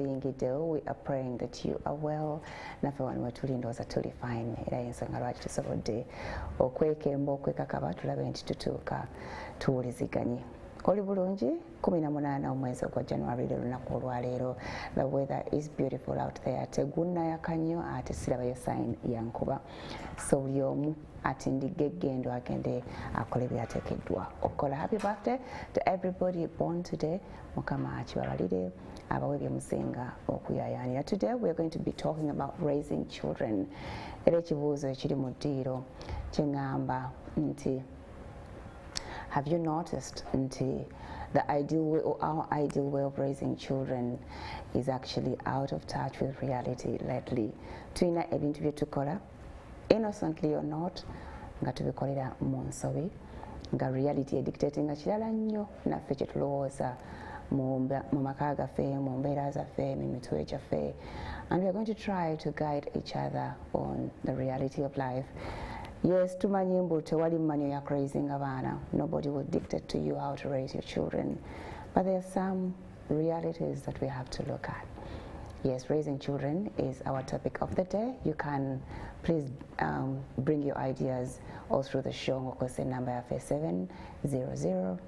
We are praying that you are well. Nafe wano wetulindoza tuli fine. Era yensonga lwaki tusobodde okwekemba okwekakaba tulabe nti tutuuka tuwuliziganye. Oli bulungi 18 omwezi ogwa January lunaku olwaleero. The weather is beautiful out there. Tegunnayaka nnyo ate sirabayo sign ya nkuba. So buli omu atindike eggendo agende akole byateekeddwa okukola. Happy birthday to everybody born today. Mukama akibabalire abawe byemusinga okuyayaanira. Today we are going to be talking about raising children. Era ekibuuzo ekiri mu ddiiro kyeŋŋamba nti have you noticed the ideal way or our ideal way of raising children is actually out of touch with reality lately? Tulina ebintu bye tukola innocently or not nga tubikolera mu nsobi nga reality edictatinga kirala nnyo naffe kye tulowooza mu maka gaffe mu mbeera zaffe mu mitwe gyaffe, and we are going to try to guide each other on the reality of life. Yes, tumanyi mbu tewali mmanyo ya raising abaana. Nobody will dictate to you how to raise your children, but there are some realities that we have to look at. Yes, raising children is our topic of the day. You can please bring your ideas all through the show. Ngokose number ya 700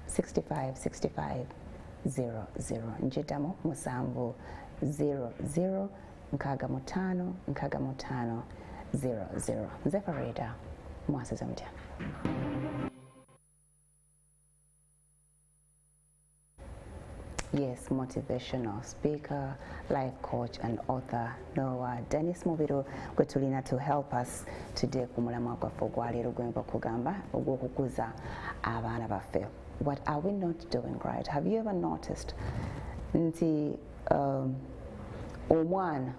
65 65 00. Njetamu musambu 00 nkaga mutano 00. Nze Farida, MWASUZE MUTYA. Yes, motivational speaker, life coach and author Noah Dennis Mubiru gwetulina to help us today kumulamwa gwaffe ogwaleero gwemba okugamba ogw'okukuza abaana baffe. What are we not doing right? Have you ever noticed nti omwana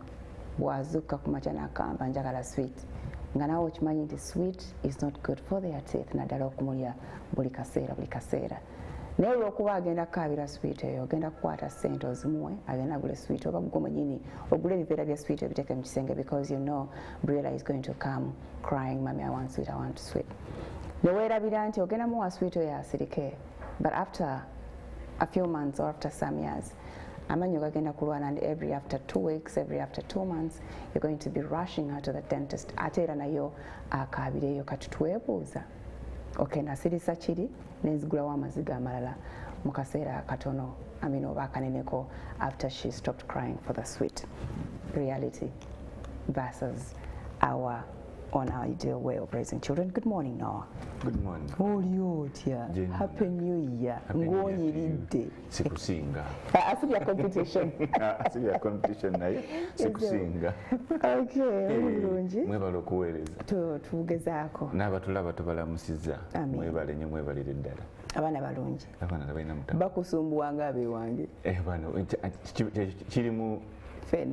bw'azuukuka ku makya n'agamba njagala sweet nga naawe okimanyi nti sweet is not good for their teeth naddala okumulya buli kaseera. Naye olw'okuba agenda kukaabira sweet eyo ogenda kukwata ssente ozimuwe agenda agule sweet oba gwe mwennyini ogule ebiveera bya sweet ebiteeke mu kisenge because you know Briella is going to come crying, Mommy, I want sweet, I want sweet. Ne weerabira nti ogenda muwa sweet oyo asirike, but after a few months or after some years amanyo gagenda kulwana, and every after 2 weeks, every after 2 months you're going to be rushing her to the dentist. Ate era nayo akaabireyo. Kati twebuuza okenda asirisa kiri nenzigulawo amaziga amalala mu kaseera katono oba akaneneko after she stopped crying for the sweet. Reality versus our on our ideal way of raising children. Good morning, Noah. Good morning. Oli otya? Happy New Year. Ng'onyiridde. Sikusinga. Asibya competition. Asibya competition naye sikusinga. Okay, bulungi. Mwebale okuweereza. Tugezaako. N'abatulaba tubalamusizza. Mwebale nnyo, mwebalire ddala. Abaana balungi. Abaana balina mutama. Bakusumbuwanga abeewange. Bano kirimu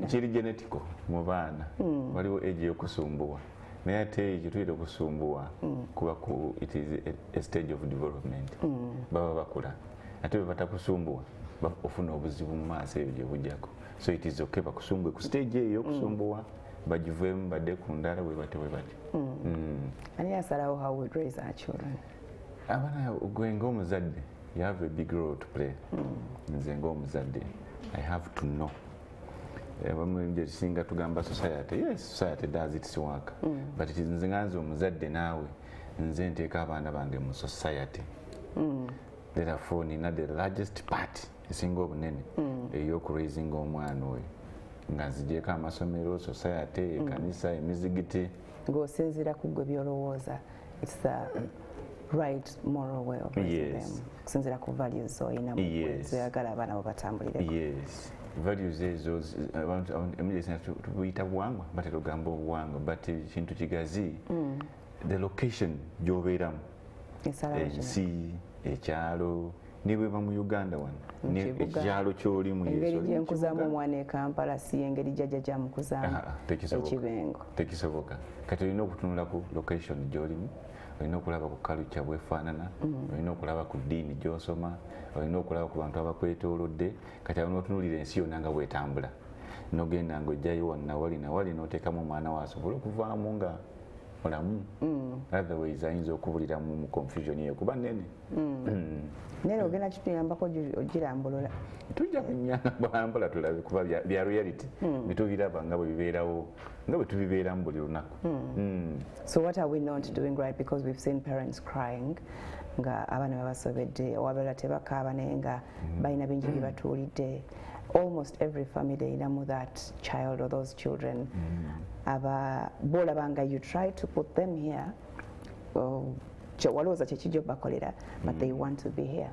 kiri genetico mu baana. Waliwo age y'okusumbuwa. Naye ate ekituyita okusumbuwa kuba it is a stage of development. Baba bakula ate bwe batakusumbuwa ofuna obuzibu mu maaso ebyo gye bujjako. So it is okay bakusumbwe ku stage eyo y'okusumbuwa bagiveemu badde ku ndala bwe bate. Ani asalawo how we raise our children? Abaana gwe ng'omuzadde you have a big role to play. Nze ng'omuzadde I have to know. Bamwe singa tugamba society. Yes, society does its work. But it is nze nganze omuzadde naawe nze nteeka abaana bange mu society. Therefore nina the largest part esinga obunene ey'okuraising omwana oyo nga nzigyeko amasomero, society, ekanisa, emizigiti. Ng'osinziira ku ggwe by'olowooza it's the right moral way of raising them. Kusinziira ku values oyina zoyagala abaana bo batambulireko. Yes. Values ezo tubuyita buwangwa batera ogamba obuwangwa, but kintu kigazi the location gy'obeeramu, ensi, ekyalo, ne bweba mu Uganda wano ekyalo ky'olimu engeri gyenkuzaamu omwana e Kampala si engeri jjajja gyamukuzaamu ekibengo. Tekisoboka. Kati olina okutunula ku location gy'olimu, olina okulaba ku culture bwefaanana, olina okulaba ku ddiini gy'osoma, olina okulaba ku bantu abakwetoolodde. Kati awo n'otunuulira ensi yonna nga bw'etambula, n'ogenda ng'ojjayo nawali n'oteekamu omwana wo asobole okuvaamu nga mulamu otherwise ayinza okubulira mu confusion eyo kuba nene nene ogenda kituyambako ogirambulula tujja kunyanga bwambula tulabe kuba bya reality bitubiraba nga bwe bibeerawo nga bwe tubibeeramu buli lunaku. So what are we not doing right, because we've seen parents crying nga abaana babasobedde wabala tebakaaba naye nga balina bingi bibatuulidde. Almost every family inamu that child or those children bolabanga you try to put them here walowooza kyekijja bakolera but they want to be here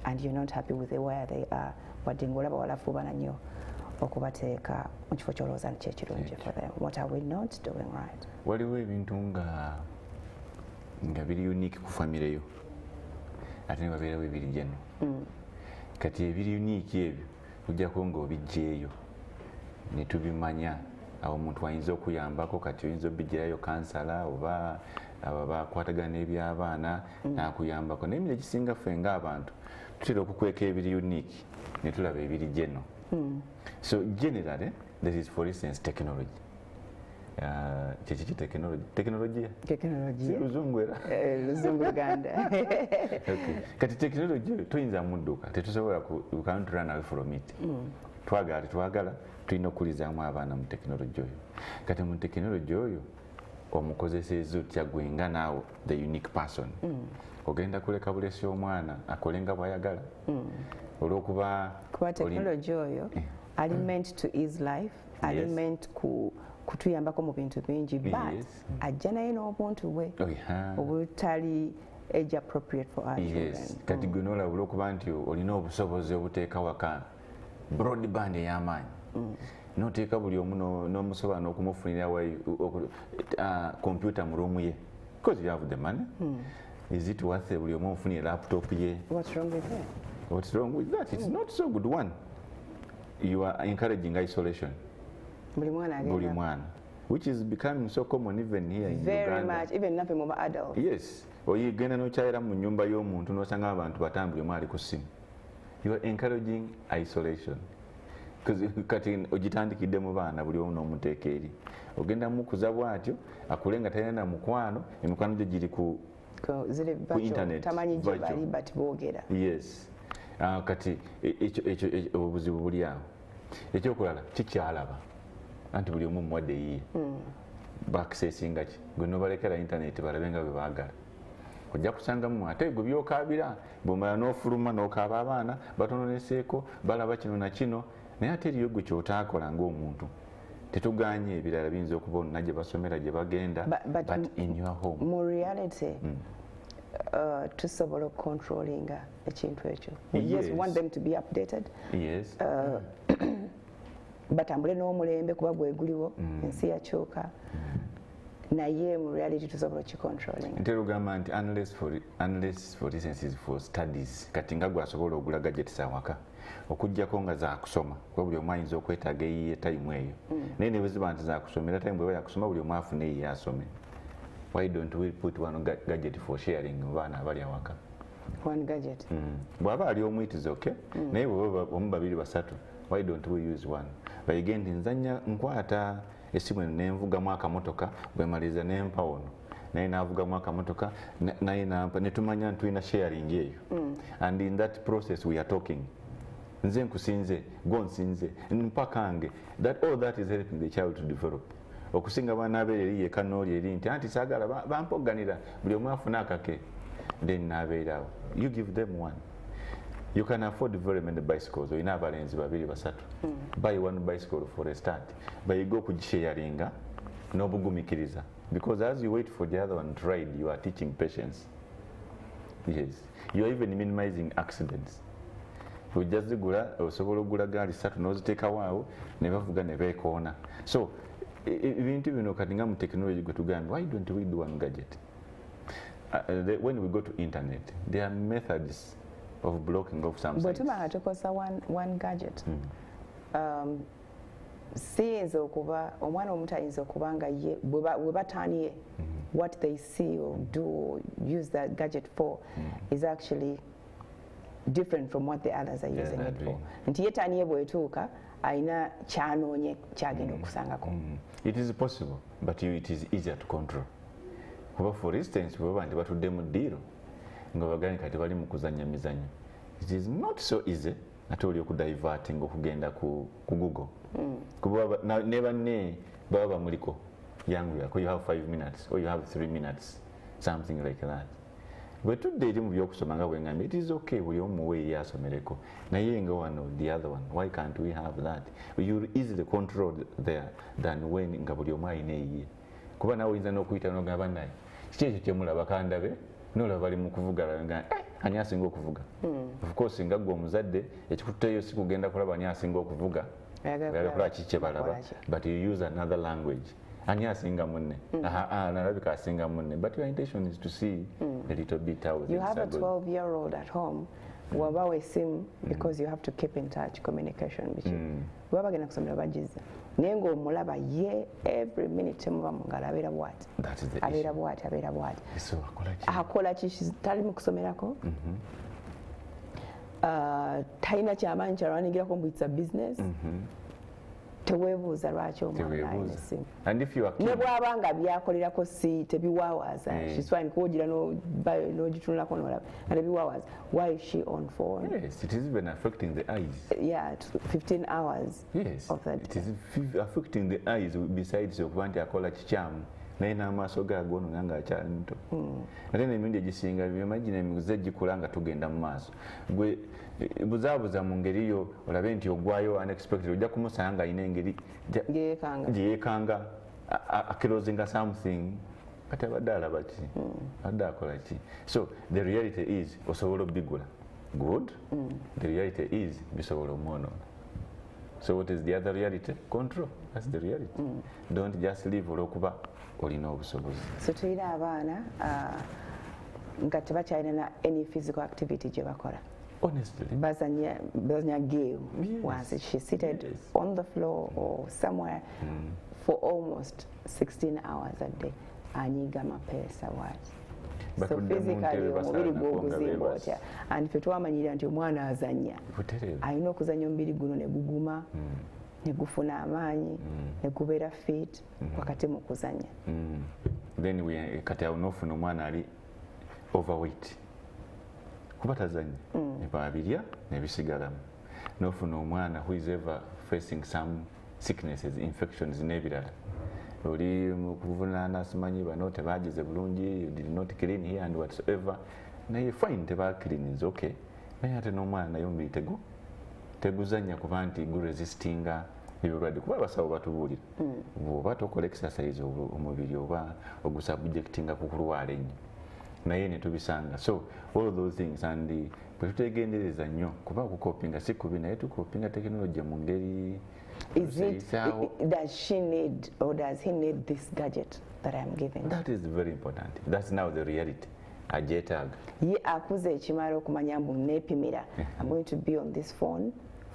and you're not happy with the where they are wadde ng'olaba walafuubana nnyo okubateeka mu kifo ky'olowooza kyekirungi for them. What are we not doing right? Waliwo ebintu nga biri unique ku famire yo ate ne babeerawo ebiri gyeno kati ebiri unique ebyo ojjako ng'obijjeeyo ne tubimanya awo omuntu ayinza okuyambako kati oyinza obijjirayo kansala oba aba bakwatagana n'eby'abaana n'akuyambako naye emira egisinga ffe ng'abantu tutera okukweka ebiri unique ne tulaba ebiri geno. So generally this is for instance technology. Kiki technology luzungu era luzungu Uganda. Kati technology tuyinza mudduka tetusobola we can't run away from it. Twagala tulina okukulizaamu abaana mu technology oyo. Kati mu technology oyo omukozeseza otya gwenga naawe the unique person. Ogenda kuleka bulesi omwana akolenga bwayagala olw'okuba technology oyo ali meant to ease life, ali meant kutuyambako mu bintu bingi but ajja naye n'obuntu bwe obutali age appropriate for our children. Kati gwe n'olabula okuba nti olina obusobozi obuteeka waka broadband ey'amaanyi n'oteeka buli omu n'omusobola n'okumufunira computer mu ruumu ye because you have the money. Is it worth buli omu omufunire laptop ye? What's wrong with that? What's wrong with that? It's not so good. One, you are encouraging isolation. Buli mwana, which is becoming so common even here in Uganda. Very much, even nothing more adults. Yes. Oyigenda n'okyayira mu nnyumba y'omuntu n'osanga abantu batambula omu ali ku ssimu. You are encouraging isolation. Kati ogitandikidde mu baana buli omu n'omuteeka eri. Ogenda mukuza bw'atyo akule nga talina na mukwano, emikwano gye giri ku internet. Tamanyi gye bali but boogera. Yes. Kati obuzibu buli awo. Ekyokulala kikyalaba anti buli omu muwadde yiye baccessinga ki gwe nobalekera internet balabe nga bwe baagala ojja kusangamu ate gwe byokaabira bw'omala n'ofuluma n'okaaba abaana batononeseeko balaba kino na kino naye ate eriyo gwe kyotaakola ng'omuntu tetuganye ebirala biyinza okuba olina gye basomera gye bagenda but in your home mu reality tusobola okucontrollinga ekintu ekyo. We just want them to be updated. Yes. Batambule n'omulembe kuba gweguliwo ensi yakyuka naye mu reality tusobola okukicontrollinga. Ntera ogamba nti unless for instance is for studies kati nga gwasobola ogula gadgets awaka okuggyako nga zakusoma kuba buli omu ayinza okwetaaga eyiye tayimu eyo naye ne bwe ziba nti zakusoma era tayimu bweba yakusoma buli omu afune eyiye asome. Why don't we put one gadget for sharing mu baana abali awaka? One gadget. Bw'aba ali omu it is okay naye bw'oba omu babiri basatu why don't we use one? Bayige nti nzanya nkwata essimu eno nenvugamu akamotoka bwemaliriza nempa ono naye navugamu akamotoka naye nampa netumanya nti tulina sharing eyo and in that process we are talking nze nkusinze gonsinze mpakange all that is helping the child to develop. Okusinga baana abeera yeka n'oli eri nti anti saagala bampoganira buli omu afuna akake then n'abeerawo. You give them one. You can afford very many bicycles. Oyina abalenzi babiri basatu. Buy one bicycle for a start. Bayiga okugisharinga n'obugumikiriza because as you wait for the other one to ride you are teaching patience. Yes. You are even minimizing accidents. Ojja zigula osobola okugula gaali ssatu n'oziteekawo awo ne bavuga ne beekoona. So ebintu bino kati nga mu technology gwe tugambye why don't we do one gadget? When we go to internet there are methods of blocking of some sites. Bwe tumala tukozesa one gadget siyinza okuba omwana omuto ayinza okuba nga ye bwe bataaniye what they see or do or use that gadget for is actually different from what the others are using it for. Nti ye taaniye bwetuuka ayina kyanoonye kyagenda okusangako. It is possible but it is easier to control. kuba for instance bwe nti batudde mu ddiiro nga baganye kati bali mu kuzannya mizanyo, it is not so easy ate oli okudiverting okugenda ku Google kuba ne banne baba bamuliko yangu yako, you have 5 minutes or you have 3 minutes, something like that. Bwe tudde eri mu byokusoma nga bwengambye, it is okay buli omu we yasomereko, naye nga wano the other one, why can't we have that? You easily control there than when nga buli omu ayina eyiye, kuba nawe oyinza n'okuyita n'ogamba naye kiki ekyo kyemulaba kandabe n'olaba bali mu kuvuga nga ani asinga okuvuga. Of course nga gwe omuzadde ekikutteyo si kugenda kulaba ani asinga okuvuga, oyagala kulaba kiki kye balaba, but you use another language. Ani asinga munne, nalabika asinga munne, but your intention is to see a little bit how you have a 12-year-old at home waba wesimu because you have to keep in touch, communication between baba bagenda kusomera bagize naye ng'omulaba ye every minute muba mu ngalo abeera bw'ati abeera bw'ati akola ki tali mu kusomerako, talina kyamaanyi kyalwanigirako mbu it's a business. Teweebuuza lwaki omwana alina essimu ne bw'aba nga byakolerako si tebiwaawaza, she's fine kuwogira n'ogitunulako n'olaba and tebiwaawaza. Why is she on phone? Yes, it is even affecting the eyes. Yeah, 15 hours of that. It is affecting the eyes besides okuba nti akola kikyamu naye n'amaaso gaago nga akyali muto. Ate n'emirundi egisinga imagine emiguze gikula nga tugenda mu maaso, gwe buzaabuza mu ngeri yo olabe nti ogwayo unexpected, ojja kumusanga nga alina engeri gyeyeekanga akirozinga something kati abadde alaba ki abadde akola ki. So the reality is osobola obigula good, the reality is bisobola omwonoona. So what is the other reality? Control. That's the reality. Don't just live olw'okuba olina obusobozi. So tulina abaana nga tebakyalina any physical activity gye bakola. Honestly. Bazanya game. Once she's seated on the floor or somewhere for almost 16 hours a day. Anyiga mapeesa wati. So physically omubiri gw'oguzimba otya, and ffe twamanyira nti omwana azanya alina okuzanya omubiri guno ne guguma ne gufuna amaanyi ne gubeera fit wakati mu kuzanya. Then kati awo n'ofuna omwana ali overweight kuba tazanya ne babirya ne bisigalamu, n'ofuna omwana who is ever facing some sicknesses, infections n'ebirala, oli mukuvunaana simanyi bano tebagize bulungi, you did not clean here and whatsoever, naye fine tebaclean is okay, naye ate n'omwana naye omubiri teguzanya kuba nti guresistinga ebirwadde, kuba abasawo batubuulira bw'oba tokola exercise omubiri oba ogusubjectinga ku kulwala ennyo, naye ne tubisanga. So all of those things and bwe tutegendereza nnyo kuba okukopinga si kubi naye tukopinga tekinologiya mu ngeri. Is it, does she need or does he need this gadget that I'm giving? That is very important. That's now the reality. Ajetag. Ye akuze ekimala okumanya mbu neepimira. I'm going to be on this phone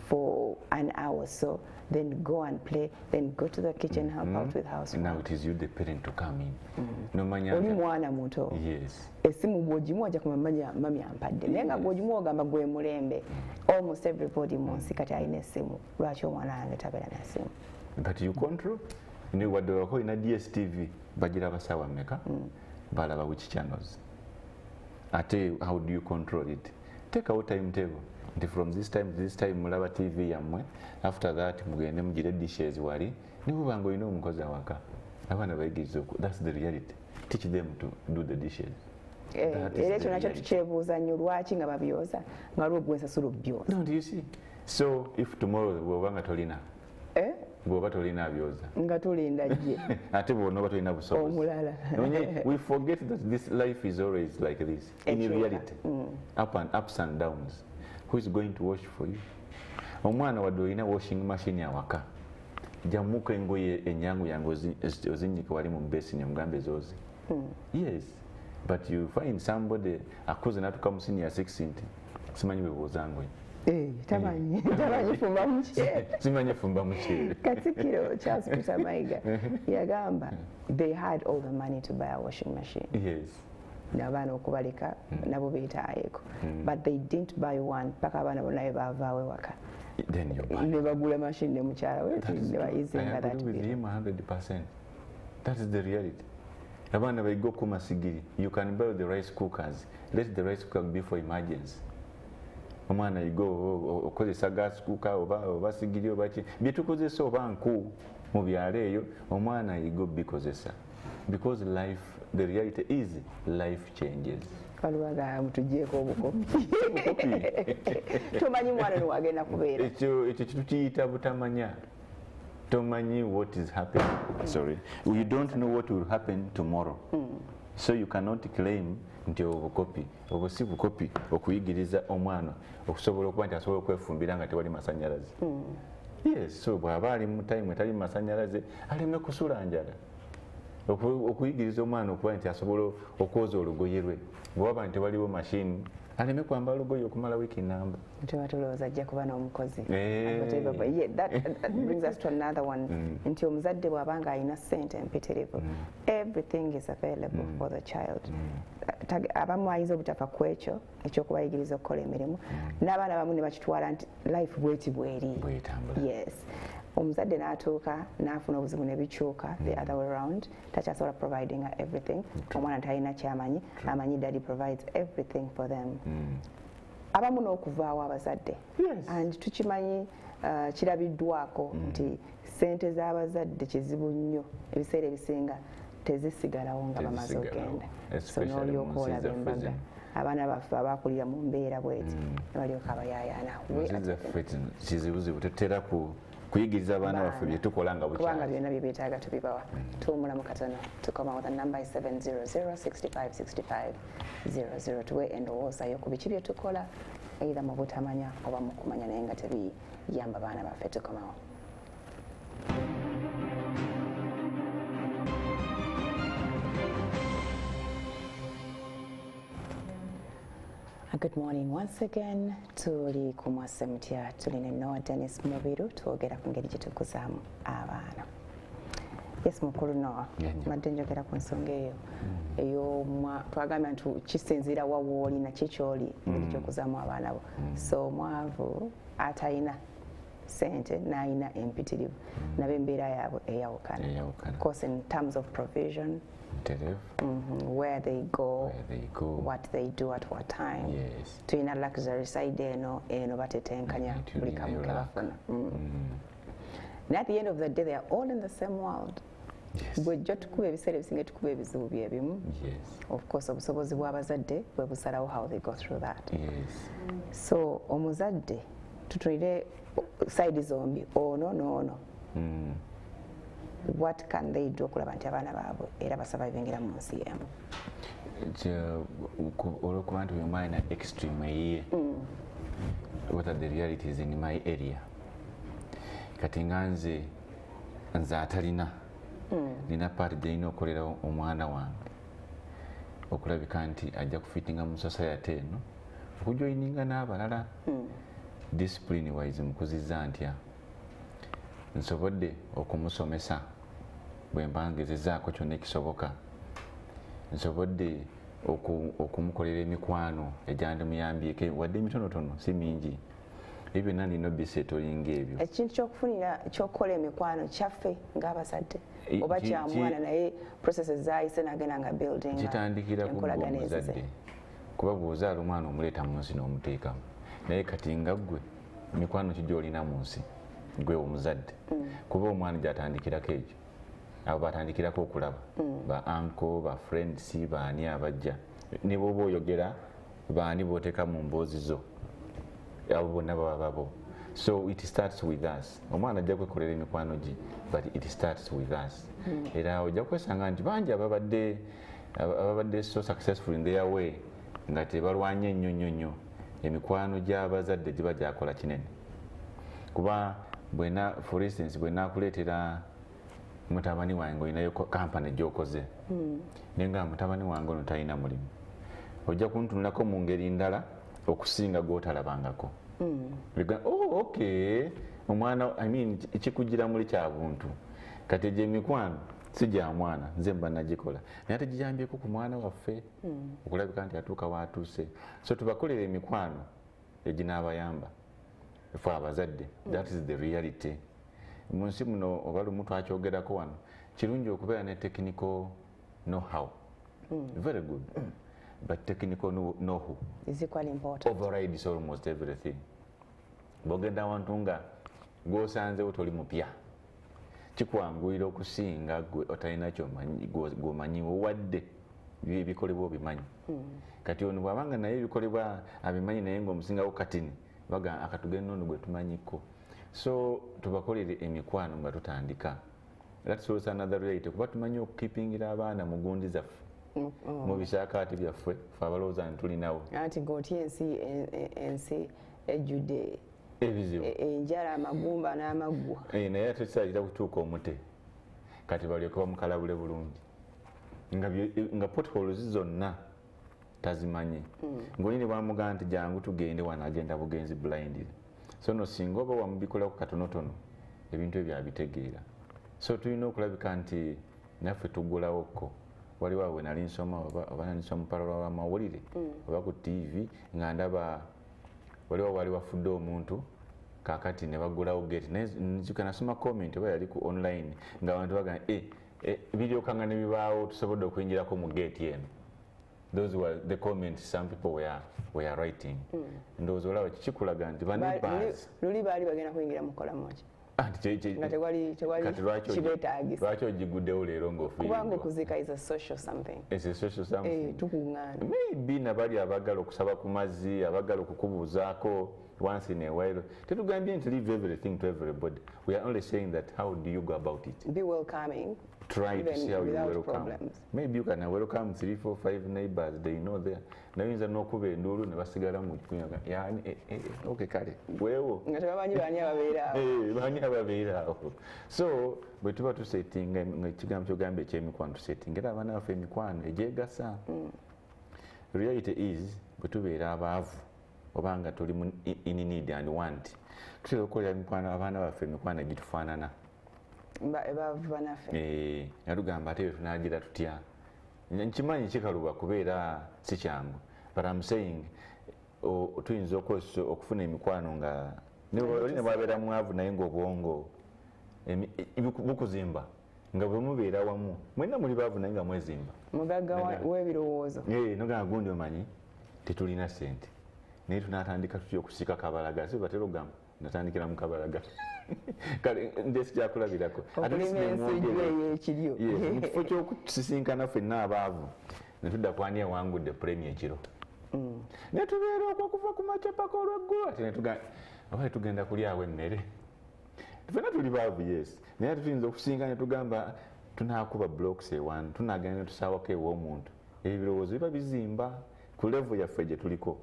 for an hour, so then go and play, then go to the kitchen, help out with housework. Now it is you the parent to come in. No manya. Oli mwana muto. Yes. Esimu bw'ogimuwa ajja kumanya mami ampadde. Naye nga bw'ogimuwa ogamba gwe mulembe. Almost everybody munsi kati alina essimu. Lwaki omwana wange tabeera na ssimu? But you control. Ne wadde wako ina DSTV bagira basawa mmeka? Balaba which channels. Ate how do you control it? Take out timetable. From this time to this time mulaba TV yammwe, after that mugende mugire dishes wali nibuba ngo ino omukozi awaka abaana bayigiriza. That's the reality. Teach them to do the dishes. Era ekyo nakyo tukyebuuza nnyo lwaki nga babyoza nga lwo gwensasula obyoza. No, do you see? So if tomorrow bw'oba nga tolina bw'oba tolina abyoza nga tulinda gye ate bw'onooba tolina busobozi omulala. We forget that this life is always like this. In reality, ups and downs. Who is going to wash for you? Omwana wadde olina washing machine awaka, jamuka engoye enyangu yange ozinyike wali mu besini omugambe ezoozi. Yes, but you find somebody akuze natuka mu senior 6 nti simanyi bwe bwoza ngoye. Tamanyi fumba mukyere. Simanyi fumba mukyere. Katikkiro Charles Peter Mayiga yagamba they had all the money to buy a washing machine. Yes. N'abaana okubaleka nabo beetaayeeko, but they didn't buy one paka abaana bonna be baavaawo ewaka ne bagula machine ne mukyala we ne bayizinga that. I agree with him 100%. That is the reality. abaana bayiga okukuma sigiri. You can buy the rice cookers, let the rice cooker be for emergency. Omwana yiga okozesa gas cooker oba sigiri oba ki byetukozesa oba nku mu byalo eyo omwana yiga bikozesa, because life, the reality is life changes. Kaluwaga mutujeko obukopi tomanyi mwana wagenda kubeera ekyo tukiyita butamanya. Tomanyi what is happening. Sorry, you don't know what will happen tomorrow. So you cannot claim nti obukopi obusi bukopi okuyigiriza omwana okusobola okuba nti asobola okwefumbira nga tewali masanyalaze. Yes, so bw'aba ali mu time etali masanyalaze aleme kusula njala. Okuyigiriza omwana okuba nti asobola okwoza olugoye lwe bw'aba nti waliwo machine aleme kwambala olugoye okumala wiiki namba. Tulowooza ajja kuba n'omukozi. That brings us to another one. Nti omuzadde bw'abanga alina ssente empitirivu, everything is available for the child. Abamu ayinza obutafa ku ekyo ekyokubayigiriza okukola emirimu, n'abaana abamu ne bakitwala nti life bweti bweri. Yes. Omuzadde n'atuuka n'afuna obuzibu ne bikyuka the other way around, takyasobola providing everything. Omwana talina kyamanyi, amanyi daddy provides everything for them. Abamu n'okuvaawo abazadde. And tukimanyi kirabiddwako nti ssente z'abazadde kizibu nnyo ebiseera ebisinga tezisigalawo nga bamaze okugenda. So n'olyoka olaba embaga abaana baffe abakulira mu mbeera bweti ne balyoka abayaayaana. Kizibuzibu tetera kuyigiriza abaana baffe bye tukola nga bukyali. Kubanga byonna bye beetaaga tubibawa. Tuwumulamu katono tukomawo. The number is 700-6565-000. Tuwe endowooza yo ku biki bye tukola either mu butamanya oba mu kumanya naye nga tebiyamba abaana baffe. Tukomawo. Good morning once again. Tuli ku MWASUZE MUTYA, tuli ne Noah Dennis Mubiru twogera ku ngeri gyetukuzaamu abaana. Yes, mukulu Noah, madde njogera ku nsonga eyo twagambye nti kisinziira wa wooli na kikyoli ekyokuzaamu abaana bo. So omwavu atalina ssente n'alina empitirivu nabo embeera yaabwe eyawukana. Of course, in terms of provision, where they go, what they do at what time. Tulina luxury side eno batetenkanya buli kamu ke bafuna. And at the end of the day, they are all in the same world. Bwejjo tukuba ebiseera ebisinga tukuba ebizibu bye bimu. Of course, obusobozi bw'abazadde bwe busalawo how they go through that. So omuzadde tutunire side zombi, ono n'ono. What can they do okulaba nti abaana baabwe era basurvivingira mu nsi y'emu? Olwokuba nti we na extreme eye, what are the realities in my area? Kati nga nze atalina nina paati gyerina okukolera omwana wange okulabika nti ajja kufitinga mu society eno okujoyininga n'abalala. Discipline wise mukuzizza ntya nsobodde okumusomesa bwe mbangezezaako kyonna ekisoboka, nsobodde okumukolera emikwano egyandimuyambyeko wadde emitonotono si mingi. Ebyo byonna nina biseetolinga ebyo. Ekintu ky'okufunira ky'okukola emikwano kyaffe ng'abazadde oba kya mwana naye processes zaayise n'agenda nga building kitandikira ku omuzadde, kuba bw'ozaala omwana omuleeta mu nsi n'omuteekamu, naye kati nga ggwe emikwano ki gy'olina mu nsi gwe omuzadde, kuba omwana gy'atandikirako ekyo abo batandikirako okulaba ba uncle, ba friends, baani abajja ne bw'oba oyogera baani b'oteeka mu mboozi zo, abo bonna baba babo. So it starts with us. Omwana ajja kwekolera emikwano gye, but it starts with us. Era ojja kwesanga nti bangi ababadde so successful in their way nga tebalwanye nnyo emikwano gy'abazadde giba gyakola kinene. Kuba for instance bwe nakuleetera mutabani wange olinayo kampani gy'okoze naye nga mutabani wange ono talina mulimu, ojja kuntunulako mu ngeri ndala okusinga gw'otalabangako. Okay, omwana ekikugira muli kya buntu, kati egyo emikwano si gya mwana, nze mba nagikola naye ate giyambyeko ku mwana waffe okulabika nti atuuka waatuuse. So tubakolera emikwano eginaabayamba ffe abazadde. That is the reality. Mu nsi muno oba lumu twakyogerako wano, kirungi okubeera ne technical know-how. Very good. But technical know-how is equally important. Overrides almost everything. Bogenda wantu nga gwosanzewo toli mupya kikwanguyira okusinga gwe otalina gwomanyiwo wadde ebikolebwa obimanyi. Kati ono bwabanga naye ebikolebwa abimanyi naye ng'omusingawo katini baga akatugenda ono gwe tumanyiko. So tubakolere emikwano nga tutandika. That's also another reality. Kuba tumanyi okukeepingira abaana mu gundi zaffe mu bisaakaati byaffe ffe abalowooza ntulinawo. Anti ng'otya ensi ejjudde ebizibu enjala amagumba n'amaggwa. Naye ate kisaakira kutuuka omute kati balyoke bamukalabule bulungi nga potholes zonna tazimanyi. Ng'onyini bwamugamba nti jangu tugende wano agenda bugenzi blindly. So no singa oba wamubikolako katonotono ebintu ebyo abitegeera. So tulina okulabika nti naffe tuggulawokko. Waliwo awe nali nsoma oba nali nsoma mupalala w'amawulire oba ku TV nga ndaba waliwo wali wafudde omuntu kakati ne baggulawo gate. Nzika nasoma comment oba yali ku online ng'abantu bagamba biryoka nga ne bibaawo tusobodde okuyingirako mu gate eno. Those were the comments some people were writing. Ndowooza olaba kikulaga nti banebas luli baali bagenda kuyingira mu kolamu ki nga tewali kibeetaagisa. Lwaki ogiguddewo leero ng'ofiiridde? Kubanga okuzika is a social something. It's a social something. Tukuŋŋaana. Maybe nabali abagala okusaba ku mazzi, abagala okukubuuzaako once in a while. Tetugambye nti leave everything to everybody. We are only saying that how do you go about it? Be welcoming. Try to see how you welcome. Problems. Maybe you can welcome 3, 4, 5 neighbors. They know there. Nayinza n'okuba endulu ne basigala mu kunyaga. Yani okay kale. Weewo. Nga tebamanyi baani ababeera awo. Baani ababeera awo. So bwe tuba tusettinga ekigambo ky'ogamba eky'emikwano tusettinga era abaana baffe emikwano egyegasa. Reality is bwe tubeera abaavu obanga tuli in need and want. Tutera okukolera emikwano abaana baffe emikwano egitufaanana. Nga tugamba ate tunagira tutya. Nkimanyi kikaluba kubeera si kyangu. But I'm saying tuyinza okufuna emikwano nga oli ne bwabeera mwavu naye ng'obwongo bukuzimba nga bwe mubeera wamu mwenna muli baavu naye nga mwezimba. Mugagga w'ebirowoozo. Nogamba gundi omanyi tetulina ssente naye tunatandika tutya okusika kabalagala. Si batera ogamba natandikira mu kabalagala. Kale ndesi kyakulabirako ekiryo mu kifo ky'okusisinkana ffenna abaavu ne tudda kwani awangudde premier ekiro ne tubeera okwo kuva ku makya paka olweggulo ate ne tugenda kulyawo emmere. Ffenna tuli baavu yes naye ate tuyinza okusinga ne tugamba tunaakuba blocks ewanu tunagenda ne tusaawako ew'omuntu. Ebirowoozo biba bizimba ku level yaffe gye tuliko.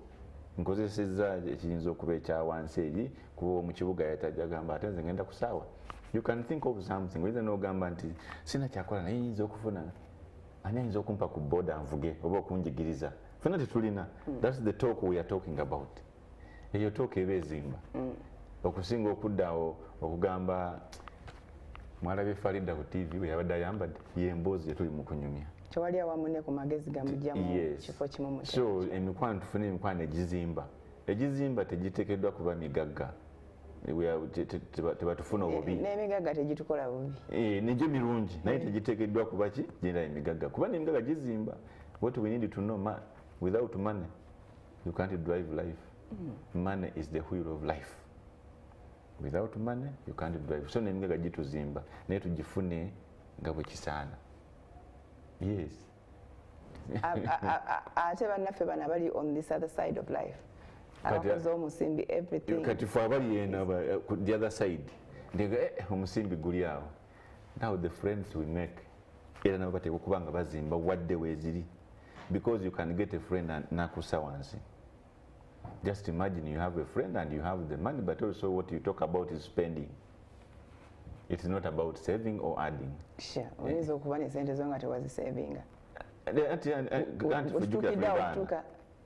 Nkozesezza ekiyinza okuba ekya wansi eri kuba mu kibuga yatajagamba ate nze ngenda kusaawa. You can think of something. Oyinza n'ogamba nti sina kyakola naye yinza okufuna ani ayinza okumpa ku boda nvuge oba okunjigiriza. Ffenna tetulina. That's the talk we are talking about. Eyo talk eba ezimba okusinga okuddaawo okugamba mwalabye Farida ku TV bwe yabadde ayambadde y'emboozi yetuli mu kunyumya. Tewali awamu ne ku magezi gamugyamu kifo kimu mu so emikwano tufune emikwano egizimba tegiteekeddwa kuba migagga. Tebatufuna obubi n'emigagga tegitukola bubi negyo mirungi naye tegiteekeddwa kuba ki genda emigagga kuba n'emigagga gizimba. What we need to know, without money you can't drive life. Money is the wheel of life. Without money you can't drive. So n'emigagga gituzimba naye tugifune nga bwe kisaana. Yes. Ate bannaffe bana bali on this other side of life. Abakozi omusimbi everything. Kati ffe abali eno the other side. Ndega omusimbi guli awo. Now the friends we make era nabo bateekwa okuba nga bazimba wadde weeziri. Because you can get a friend nakussa wansi. Just imagine you have a friend and you have the money, but also what you talk about is spending. It's not about saving or adding. Sure. Oyinza okuba ne sente zo nga tewazisevinga.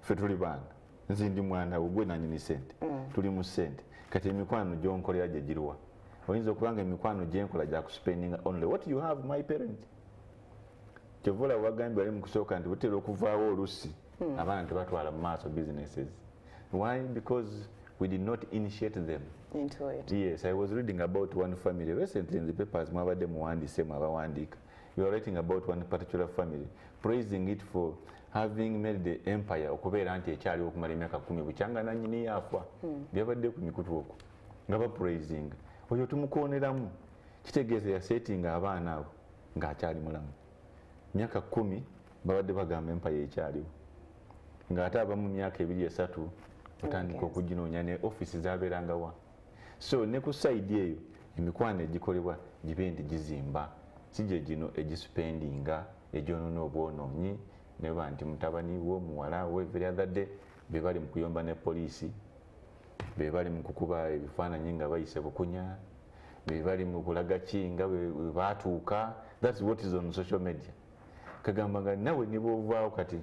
Ffe tuli baana. Nze ndi mwana gwe nanyini sente. Tuli mu sente. Kati emikwano gy'onkolera gye giruwa. Oyinza okubanga emikwano gyenkola gya kuspendinga only what you have, my parent. Kyovula wagambye bali mu kusooka nti butera okuvaawo olusi abaana tebatwala mu maaso businesses. Why? Because we did not initiate them into it. Yes, I was reading about one family recently in the papers. Mwabadde muwandiise abawandiika you are writing about one particular family, praising it for having made the empire okubeera nti ekyali okumala emyaka 10 bukyanga nanyini yafa byabadde ku mikutu okwo nga bapraising oyo tumukooneramu kitegeeza yasetinga abaana abo ng'akyali mulamu myaka 10 babadde bagamba empire ekyaliwo ng'ate abamu myaka 2-3 otandika okuginoonya ne offisi zabeeranga wa. So ne ku side eyo emikwano egikolebwa gibe ndi gizimba sije gino egispendinga egyonoona obwonoonyi neba nti mutabani wo muwala wo every other day be bali mu kuyomba ne poliisi be bali mu kukuba ebifaananyi nga bayise bukunya be bali mu kulaga kinga we baatuuka. That's what is on social media. Kagamba nga nawe ne bwovaawo kati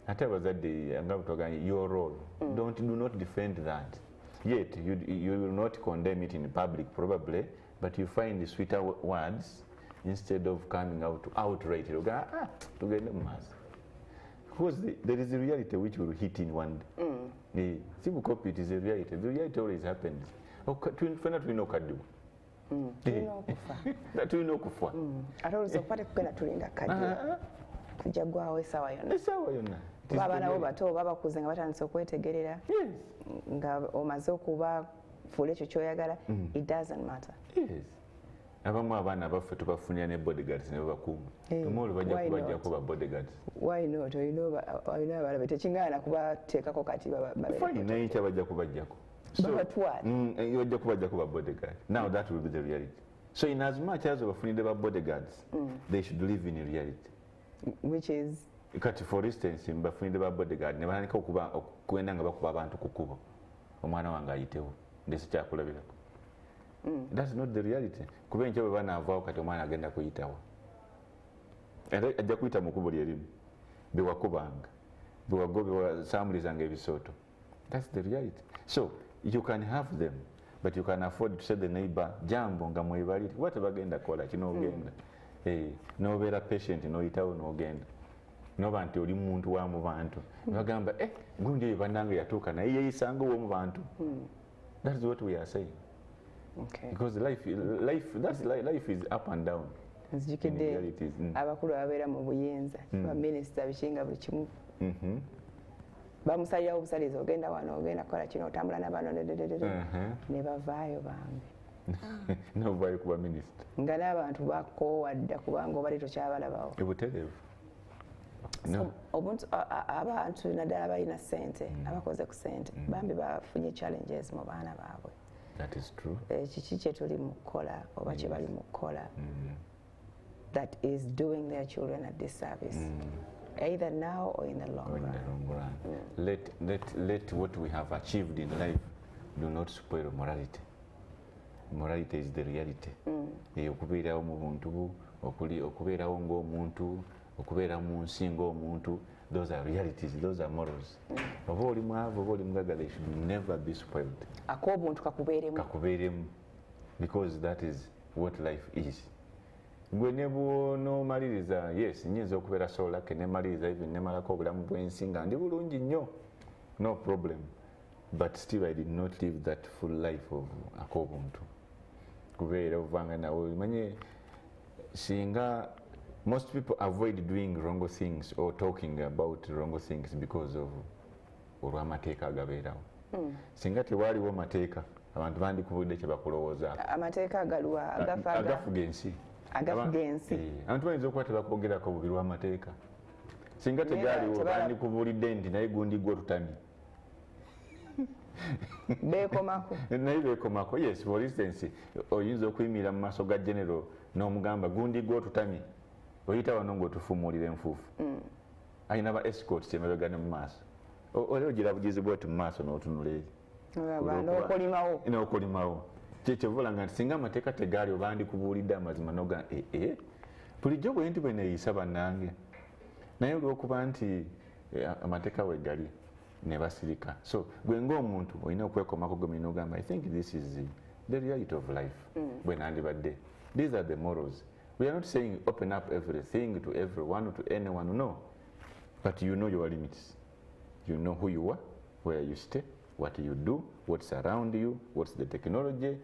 ate abazadde nga butoganye your role do not defend that. Yet you will not condemn it in public probably, but you find the sweeter words instead of coming out outright. Tugende mumaso. Because there is a reality which will hit in one day. See, copy it is a reality. The reality always happens. Fena tulina okaddiwa. Tulina okufa. Ate olusobola okupata kugenda tulinda kaddiwa. Kujja gwawo essaawa yonna. Essaawa yonna. Abaana bo bato babakuze nga batandise okwetegerera nga omaze okubafuula ekyo kyoyagala. It doesn't matter. Yes. Abamu abaana baffe tubafunira ne bodyguards ne babakuuma. Tomolo bajja kubajjako ba bodyguards. Why not? Olina abaana be tekingana kubateekako kati babe. Fine, naye kya bajja kubajjako. Bajja kubajjako ba bodyguards. Now that will be the reality. So in as much as bafunire ba bodyguards, they should live in reality. Which is kati for instance mbafunire ba bodyguard ne banika okwenda nga bakuba abantu ku kkubo omwana wange ayitewo ndese kyakulabirako. That's not the reality. Kuba enkyo bwe banaavaawo kati omwana agenda kuyitawo era ajja kuyita mu kkubo lyerimu bewakubanga bewasamulizanga ebisooto. That's the reality. So you can have them but you can afford to say the neighbor jambo nga mwebalire kuba tebagenda kola kino ogenda nobeera patient noyitawo n'ogenda noba nti oli muntu wa mu bantu bagamba gundi eyo bannange yatuuka naye yeyisanga ow'omu bantu. That's what we are saying. Okay. Because life is up and down. Nzijukidde abakulu ababeera mu buyinza baminisita bikinga buli kimu bamusalirawo obusaliza ogenda wano ogenda kukola kino otambula n'abaana ne bavaayo bambi novaayo kuba minisita nga n'abantu bakoowa dda kubanga obali tokyabalabawo ebutereevu. Abantu naddala balina ssente abakoze ku ssente bambi bafunye challenges mu baana baabwe. That is true. Kiki kye tuli mu kukola oba kye bali mu kukola that is doing their children a disservice either now or in the long run. Let what we have achieved in life do not spoil morality. Morality is the reality. Okubeerawo mu buntu okubeerawo ng'omuntu okubeera mu nsi ng'omuntu, those are realities, those are morals. Oba oli mwavu oba oli mugagga, they should never be spoiled. Ak'obuntu kakubeeremu because that is what life is. Gwe ne bw'onoomaliriza, yes nyinza okubeera so lucky nemaliriza even nemalako obulamu bw'ensi nga ndi bulungi nnyo, no problem, but still I did not live that full life of ak'obuntu. Kubeera ovanga nawe manye singa most people avoid doing wrong things or talking about wrong things because of olw'amateeka agabeerawo. Singa tewaaliwo mateeka abantu bandikubudde kye bakulowoozaako. Amateeka agaliwa agafuga ensi. Abantu bayinza okuba tebakwogerako bubi lw'amateeka. Singa tegaaliwo bandikubulidde nti naye gundi gwe otutamye. Beekomako. Naye beekomako. Yes, for instance oyinza okuyimirira mu maaso ga general n'omugamba gundi gwe otutamye. Oyita wano ng'otufuumuulira enfuufu. Ayina ba escorts emabega ne mu maaso. Olero gira bugizi bw'oti mu maaso n'otunula eri. N'okolimawo. Kyekyo bulanga nti singa amateeka tegaali oba ndikubuulidde amazima noga bulijjo bwe nti bwe neeyisa bannange. Naye olw'okuba nti amateeka we gali ne basirika. So gwe ng'omuntu olina okwekomako gwe n'ogamba I think this is the reality of life. Bwe nandibadde. These are the morals. We are not saying open up everything to everyone, to anyone, no. But you know your limits. You know who you are, where you stay, what you do, what's around you, what's the technology.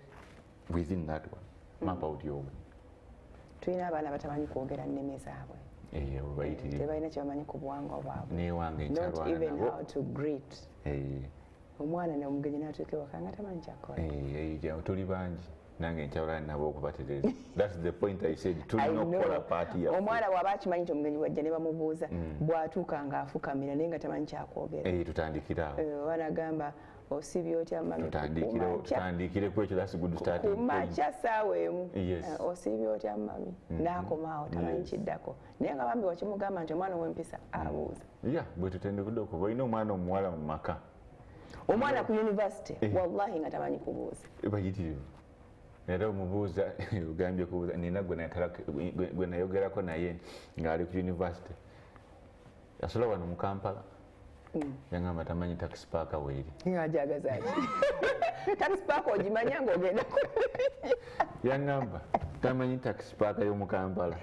Within that one, map out your way. tulina abaana batamanyi kwogera nnimi zaabwe tebalina kyebamanyi ku buwangwa bwabwe not even how to greet omwana n'omugenyi n'atuuka ewaka nga tamanyi kyakola tuli bangi nange nkyawulana nabo okubatereza that's the point I said tulina okukola paati yaffe omwana bw'aba akimanyi nti omugenyi bwajja ne bamubuuza bw'atuuka ng'afukamira naye nga tamanyi kyakwogera tutandikirawo banagamba osibye otya mami tutandikire ku ekyo that's good starting point kumakya ssaawa emu osibye otya mami n'akomaawo tamanyi kiddako naye nga bambi wakimugamba nti omwana ow'empisa abuuza bwe tutendekudde okuba olina omwana omuwala mu maka omwana ku university wallahi nga tamanyi kubuuza bayitirivu era omubuuza ogambye kubuuza nina gwe nayogerako naye ng'ali ku university yasola wano mu Kampala yangamba tamanyi taxi park weeri ng'ajagazaki taxi park ogimanya ng'ogenda yangamba tamanyi taxi park y'omu Kampala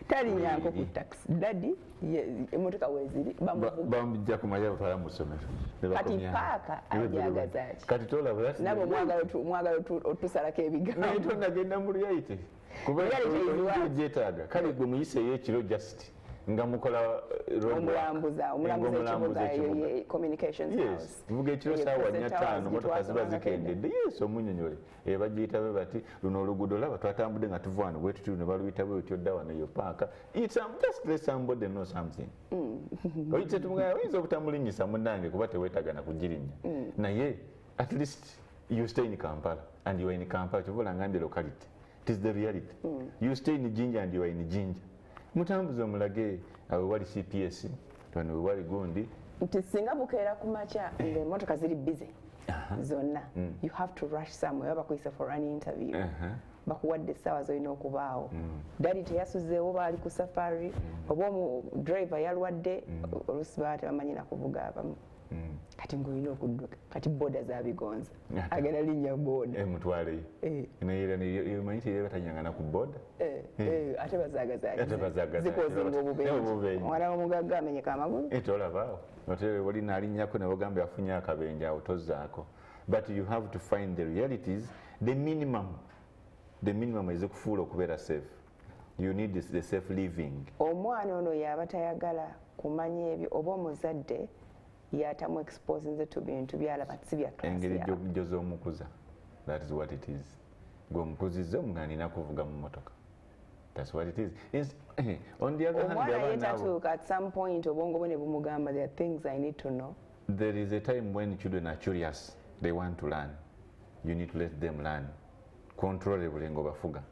talinyanko ku taxi dadi emotoka weziri bamujja kumanya batwala mu ssomero kati paaka ajagazaki kati tolaba nabo mwagala otusalako ebigambo naye tonagenda mu reality kubanga gyetaaga kale gwe muyiseeyo ekiro just nga mukola omulambuza ekibuga communications house tuvuga ekiro saawa 4:05 motoka ziba zikendedde omunyonyole bagiyita be bati luno oluguudo laba twatambudde nga tuva wano bwe tutyo ne baluyita bwe otyo dda wano eyo paaka just let somebody know something oyinza obutamulinyisa munnange kuba teweetaaga na kugirinnya naye at least you stay in Kampala and you are in Kampala kyobola ngambye locality it is the reality you stay in Jinja and you are in Jinja mutambuze omulage awe wali CPS twana we wali gundi nti singa bukeera ku makya ng'emmotoka ziri busy zonna you have to rush somewhere bakuyise for an interview bakuwadde essaawa zolina okubaawo dadi teyasuzeewo baali ku safari oba driver yalwadde oluusi baba tebamanyi nakuvuga abamu kati ng'olina okudduka kati boda zabigonza agenda linnya boda mutwaleyo nayemanyi teyera batanyangana ku boda ate bazagazazikozinga obubenji omwana w'omugagga amenyeka amagulu tolabaawo otere walina alinnyako nawe ogambe afunye akabenje awo tozzaako but you have to find the realities the minimum ezikufuula okubeera safe you need the safe living omwana ono yaba tayagala kumanya ebyo oba omuzadde yatamu expose nze tu bintu byalaba si bya class engeri gy'okujoza omukuza that is what it is ng'omukuzizza omwana alina kuvuga mu motoka that's what it is on the other hand omwana yetatuuka at some point obwongo bwe ne bumugamba there are things I need to know there is a time when children are curious they want to learn you need to let them learn controllable ng'obafuga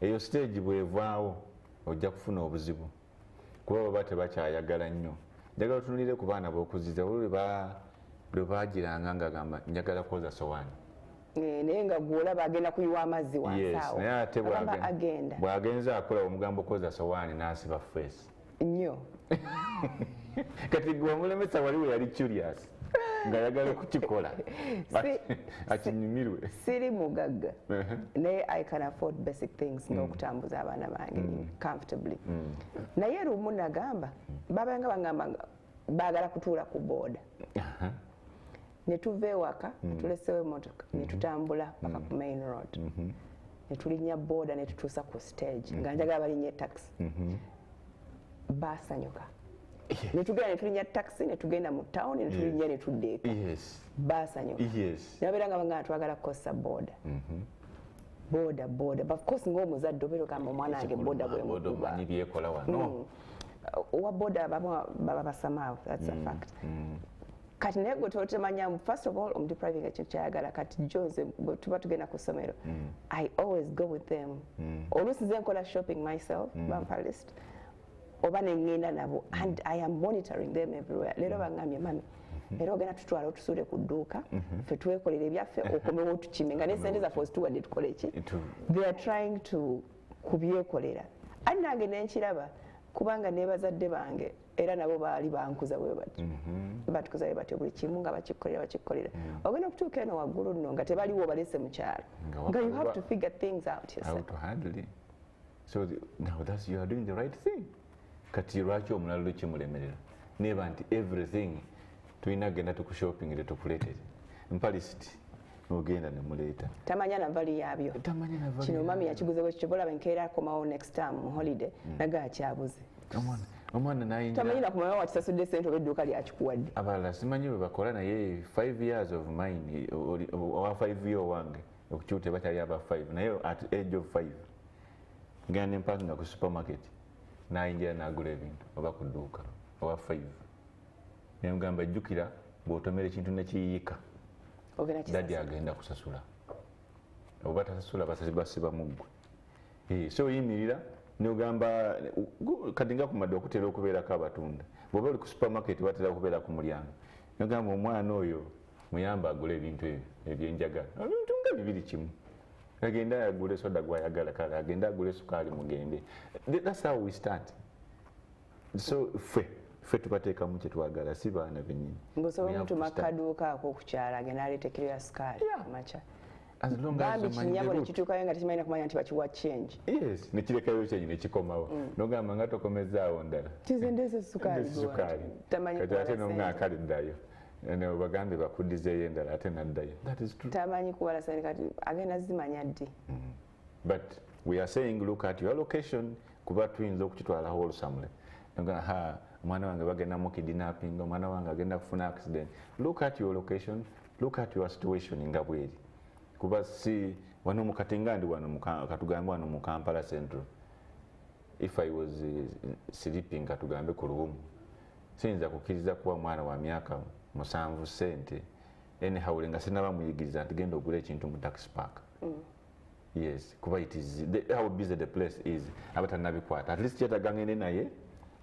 eyo stage bwevaawo ojja kufuna obuzibu kuba baba tebakyayagala nnyo njagala otunulire ku baana b'okuziza lwe baagiranga ng'agamba njagala kwoza sowaani naye nga gwolaba agenda kuyiwa amazzi wansaawo naye ate agenda bw'agenza akola omugambo kwoza sowaani n'asiba feesi nnyo kati gwe wamulemesa waliwo yali curious ng'ayagala okukikola akinyumirwe siri mugagga naye I can afford basic things ng'okutambuza abaana bange comfortably naye lumu nagamba babanga bangamba baagala kutuula ku booda ne tuva ewaka tulesewo emmotoka ne tutambula paka ku main road ne tulinnya booda ne tutuusa ku stage nga njagala balinnya taxi baasanyuka ne tugenda ne tulinnya taxi ne tugenda mu town ne tulinnya ne tudda eka baasanyuka nabeera nga banga twagala kukozesa booda booda of course ng'omuzadde obeera ogamba omwana wange booda bwemukuba owa booda baba basamaavu that's a fact kati naye gwe totemanyamu first of all omudepriving ekyo kyayagala kati Jose bwe tuba tugenda ku ssomero I always go with them oluusi nze nkola shopping myself bampa list oba neŋŋenda nabo and I am monitoring them everywhere leero bangambye mami era ogenda tutwala otusuule ku dduuka ffe twekolera ebyaffe okomewo tukime nga n'essente zaffe ozituwadde tukole eki they are trying to kubyekolera ate nange nenkiraba kubanga ne bazadde bange era nabo baali bankuza bwe bati batukuza bwe bati buli kimu nga bakikolera ogenda okutuuka eno waggulu nno nga tebaliwo balese mu kyalo nga you have to figure things out yourself so now that's you are doing the right thing kati lwaki omulala lukimulemerera neba nti everything tulina genda tukushopping tetukuleetere mpalisiti n'ogenda ne muleeta tamanya na vali yabyo kino mami yakiguze bwe kibola benkeera komawo next time mu holiday naga akyabuze omwana nayingira tamanyi na kumanya wakisasudde sente obedduuka lyakikuwadde abalala simanyi bwe bakola naye 5 years of mine owa 5 year wange okukyuta bakyali aba 5 naye at age of 5 ngenda nempakinga ku supermarket nayingira nagula ebintu oba ku dduuka owa 5 nemugamba jjukira bw'otomera ekintu nekiyiika dadi agenda kusasula oba tasasula basiba muggwe so oyimirira nogamba kati nga kumadde okutera okubeerako abatunda bw'oba oli ku supermarket watera okubeera ku mulyango nogamba omwana oyo muyamba agula ebintu ebyo ebyenjagala ebintu nga bibiri kimu agenda agule soda gwayagala kale agenda agule sukaali mugende that's how we start so ffe tubateekamu kyetwagala si baana bennyini ngaosobola omutuma akaduuka ako okukyala agenda aleeta kiro ya sukaali amaca bambi kinyabo nekituukayo nga tekimanyi nakumanya nti bakiwa change yes nekirekayo kyenyi nekikomawo nogamba nga tokomezaawo ndala kizendeze sukaali kati ate nongaakale ddayo bagambe bakuddizeeyo endala ate naddayo tamanyi kubala sente kati agenda zimanya ddi but we are saying look at your location kuba tuyinza okukitwalaho olusamule omwana wange bagenda mu kidnapping omwana wange agenda kufuna accident look at your location look at your situation nga bweri kuba si wano mukatenga ndi wano katugambe wano mu Kampala Central if I was sleeping katugambe ku luwumu siyinza kukkiriza kuba mwana wa myaka 7 sente anyhow nga sinaba muyigiriza nti genda ogula ekintu mu taxi park yes kuba it is how busy the place is abatannabikwata at least kyetagangende naye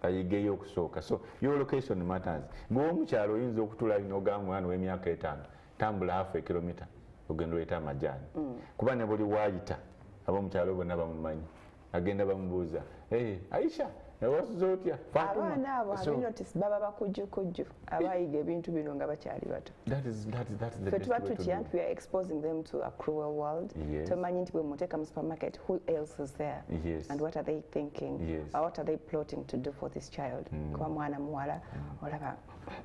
ayigeyo okusooka so your location matters ng'omukyalo oyinza okutula n'ogamba mwana w'emyaka 5 tambula half a kilometer ogenda oleeta amajaani kuba ne buli waayita ab'omukyalo bonna bamumanyi agenda bamubuuza Aisha wasuze otya abaana abo abinotice baba bakujjukujju abayiga ebintu bino nga bakyali bato fe tuba tutya we are exposing them to a cruel world tomanyi nti bwe muteeka mu supermarket who else is there and what are they thinking or what are they plotting to do for this child kuba mwana muwala olaba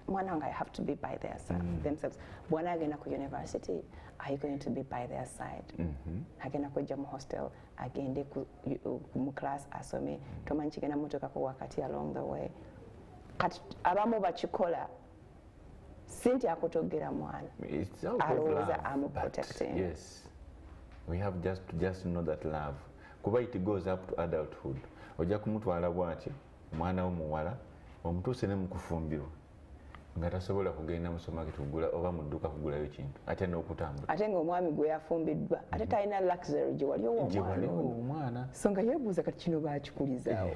mwana wange I have to be by their side themselves bwana agenda ku university are you going to be by their side agenda kujja mu hostel agende mu class asome tomanyi kigenda mutokako wakati along the way kati abamu bakikola sinti akutogera mwana alowooza amuprotecting yes we have just to know that love kuba it goes up to adulthood ojja kumutwala bwatyo omwana w'omuwala omutuuse ne mukufumbirwa nga tasobola kugenda mu supermarket kugula oba mu dduuka kugulayo kintu ate n'okutambula ate ng'omwami gwe yafumbiddwa ate talina luxury gye wali omwana so nga yeebuuza kati kino baakikulizaawo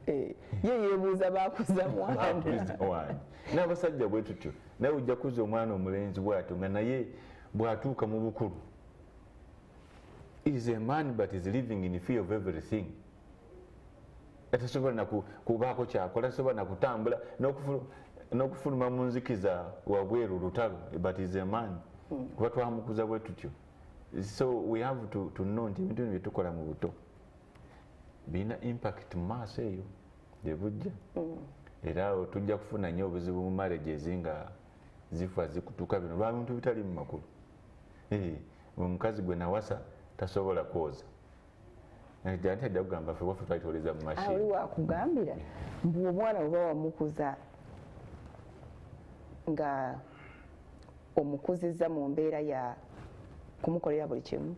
ye yeebuuza baakuza mwana n'abasajja bwe tutyo naye ojja kuza omwana omulenzi bw'atyo nga naye bw'atuuka mu bukulu is a man but is living in fear of everything atasobola nakubaako kyakola tasobola nakutambula n'okufuluma mu nzikiza wabweru lutalo but is a man kuba twamukuza bwe tutyo so we have to know nti ebintu bino byetukola mu buto birina impact mu maaso eyo gye bujja era tujja kufuna nnyo obuzibu mu marriages nga zifa zikutuuka bino lwa bintu bitali mu makulu omukazi gwe nawasa tasobola kwoza janti ajja kugamba ffe waffe twalitoleza mu mashini oli wakugambira mbu omwana oba wamukuza nga omukuziza mu mbeera ya kumukolera buli kimu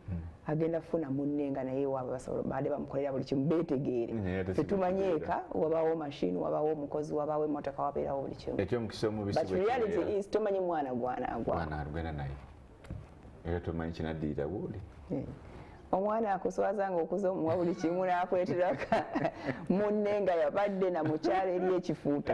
agenda kufuna munne nga naye waabwe basobola baade bamukolera buli kimu beetegeere tetumanyeeka wabawo mashini wabawo omukozi wabawo emmotoka wabeerawo buli kimu ekyomukisa omubisi but reality is tomanyi mwana gwana alugenda naye era tomanyi kinaddirira bwoli omwana akuswaza nga okuza omuwa buli kimu n'akweteraka munne nga yabadde na mukyala eri ekifuuta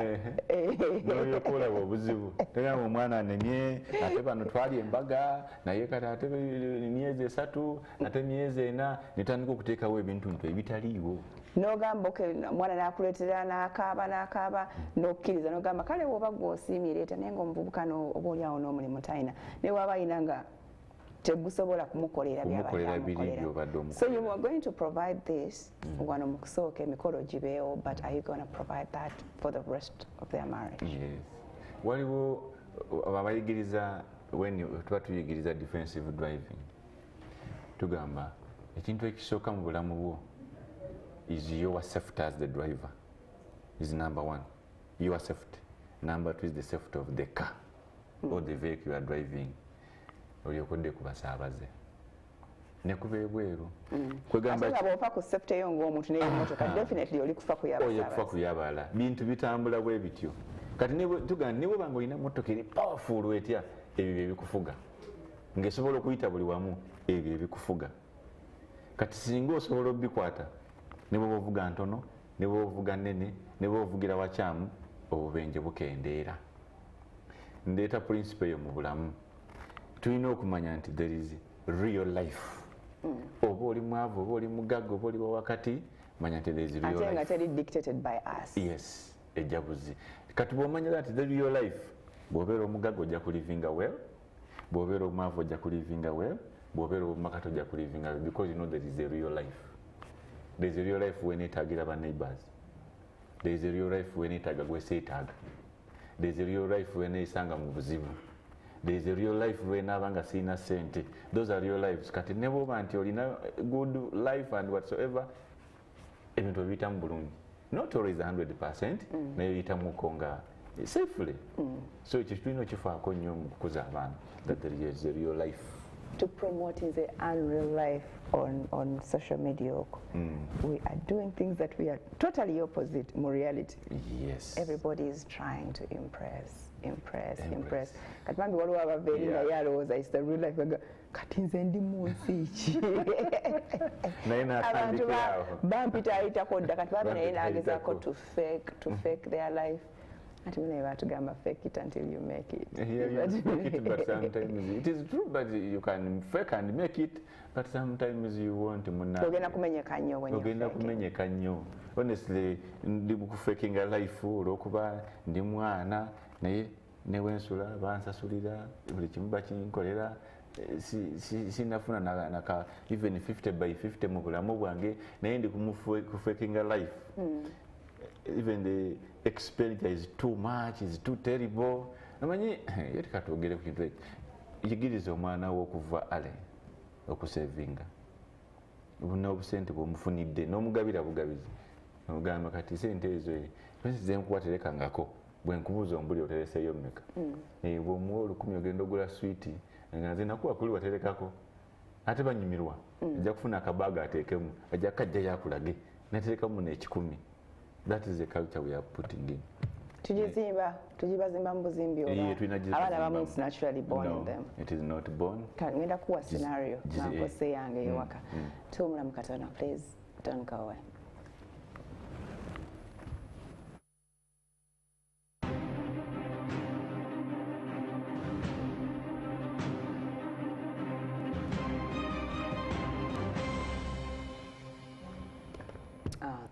noyokolaba obuzibu tegamba omwana anemye ate bano twali embaga naye kati ate myezi 3 ate myezi 4 netandika okuteekawo ebintu nto ebitaliiwo nogamba omwana nakuleetera n'akaaba n'okkiriza nogamba kale woba gw'osiimye leeta naye nga omuvubuka oba oliawo n'omulimu talina naye waba alina nga tegusobola kumukolera byabadde so you are going to provide this wano mu kusooka emikolo gibeewo but are you going to provide that for the rest of their marriage? Yes. Waliwo abayigiriza when tuba tuyigiriza defensive driving tugamba ekintu ekisooka mu bulamu bwo is your safety as the driver is number one. Your safety. Number two is the safety of the car or the vehicle you are driving. Olyokodde kubasaabaze ne kubeebweru kwegamba bw'ofa ku safety yo ng'omuntu n'emmotoka definitely oli kufa kuyabala bintu bitambula bwe bityo kati tugamba niwe banga olina mmotoka eri powerful etya ebyo bye bikufuga ng'esobola okuyita buli wamu ebyo bye bikufuga kati singa osobola obikwata ne bw'oba ovuga ntono ne bw'oba ovuga nnene ne bw'oba ovugira wakyamu obubenje bukendeera. Ndeeta principle eyo mu bulamu tulina okumanya nti there is real life. Oba oli mwavu oba oli mugagga oba oli wakati manya nti there is real life. Ate nga dictated by us. Yes, ejabuzi. Kati bw'omanya nti the real life bw'obeera omugagga ojja kulivinga well, bw'obeera omwavu ojja kulivinga well, bw'obeera omumakati ojja kulivinga well because you know there is a real life. There is a real life weneetaagira ba neighbors. There is a real life weneetaaga gweseetaaga. There is a real life weneesanga mu buzibu. There is a real life wenaabanga siina ssente. Those are real lives. Kati ne bw'oba nti olina good life and whatsoever ebintu obiyitamu bulungi. Not always 100%, naye oyitamuko nga safely. So ekyo tulina okifaako nnyo mu kukuza abaana that there is a real life. To promote the unreal life on social media. We are doing things that we are totally opposite in reality. Yes. Everybody is trying to impress. Kati bambi waliwo ababeeringa yalowooza is the real life kati nze ndi mu nsi ki abantu bampita ayitako dda kati babe naye naagezaako to fake their life. Ati muna batugamba fake it until you make it. Yeah, fake it, but sometimes it is true, but you can fake and make it, but sometimes you want to ogenda kumenyeka nnyo when ogenda kumenyeka nnyo. Honestly, ndi faking a life olw'okuba ndi mwana naye newensula bansasulira buli kimu bakinkolera sinafuna naka even 50 by 50 mu bulamu bwange naye ndi faking a life. Even the expenditure is too much, is too terrible. Namanyi yeti katwogere ku kintu yigiriza omwana wo okuva ale okusevinga buna obusente bw'omufunidde n'omugabira bugabizi omugamba kati sente ezo ze nkuwaterekangako bwe nkubuuza ombuli otereseeyo mmeka bw'omuwa 10 ogenda ogula switi nga nze nakuwa kuli waterekako ate banyumirwa ajja kufuna akabaaga ateekemu ajja kajja yakulage nateekamu n'ekikumi. That is the culture we are putting in. Tujibazimba mu buzimbi oba abaana abamu it's naturally born in them. It is not born. Ngenda kuwa scenario nankose yange ewaka. Tumulamu katono, please don't go away.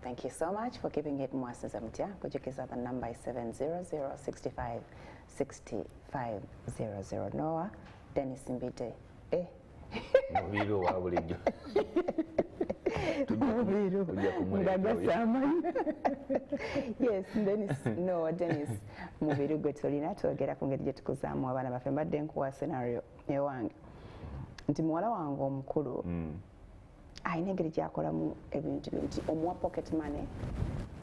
Thank you so much for keeping it MWASUZE MUTYA. Kujukiza the number is 700-65-6500. Noah, Dennis Mbite. Mubiru wa bulijjo. Mubiru. Yes, Dennis Mubiru gwe tulina twogera ku ngeri gye tukuzaamu abaana baffe. Mbadde nkuwa scenario ewange nti muwala wange omukulu ayina engeri gyakolamu ebintu binti omuwa pocket money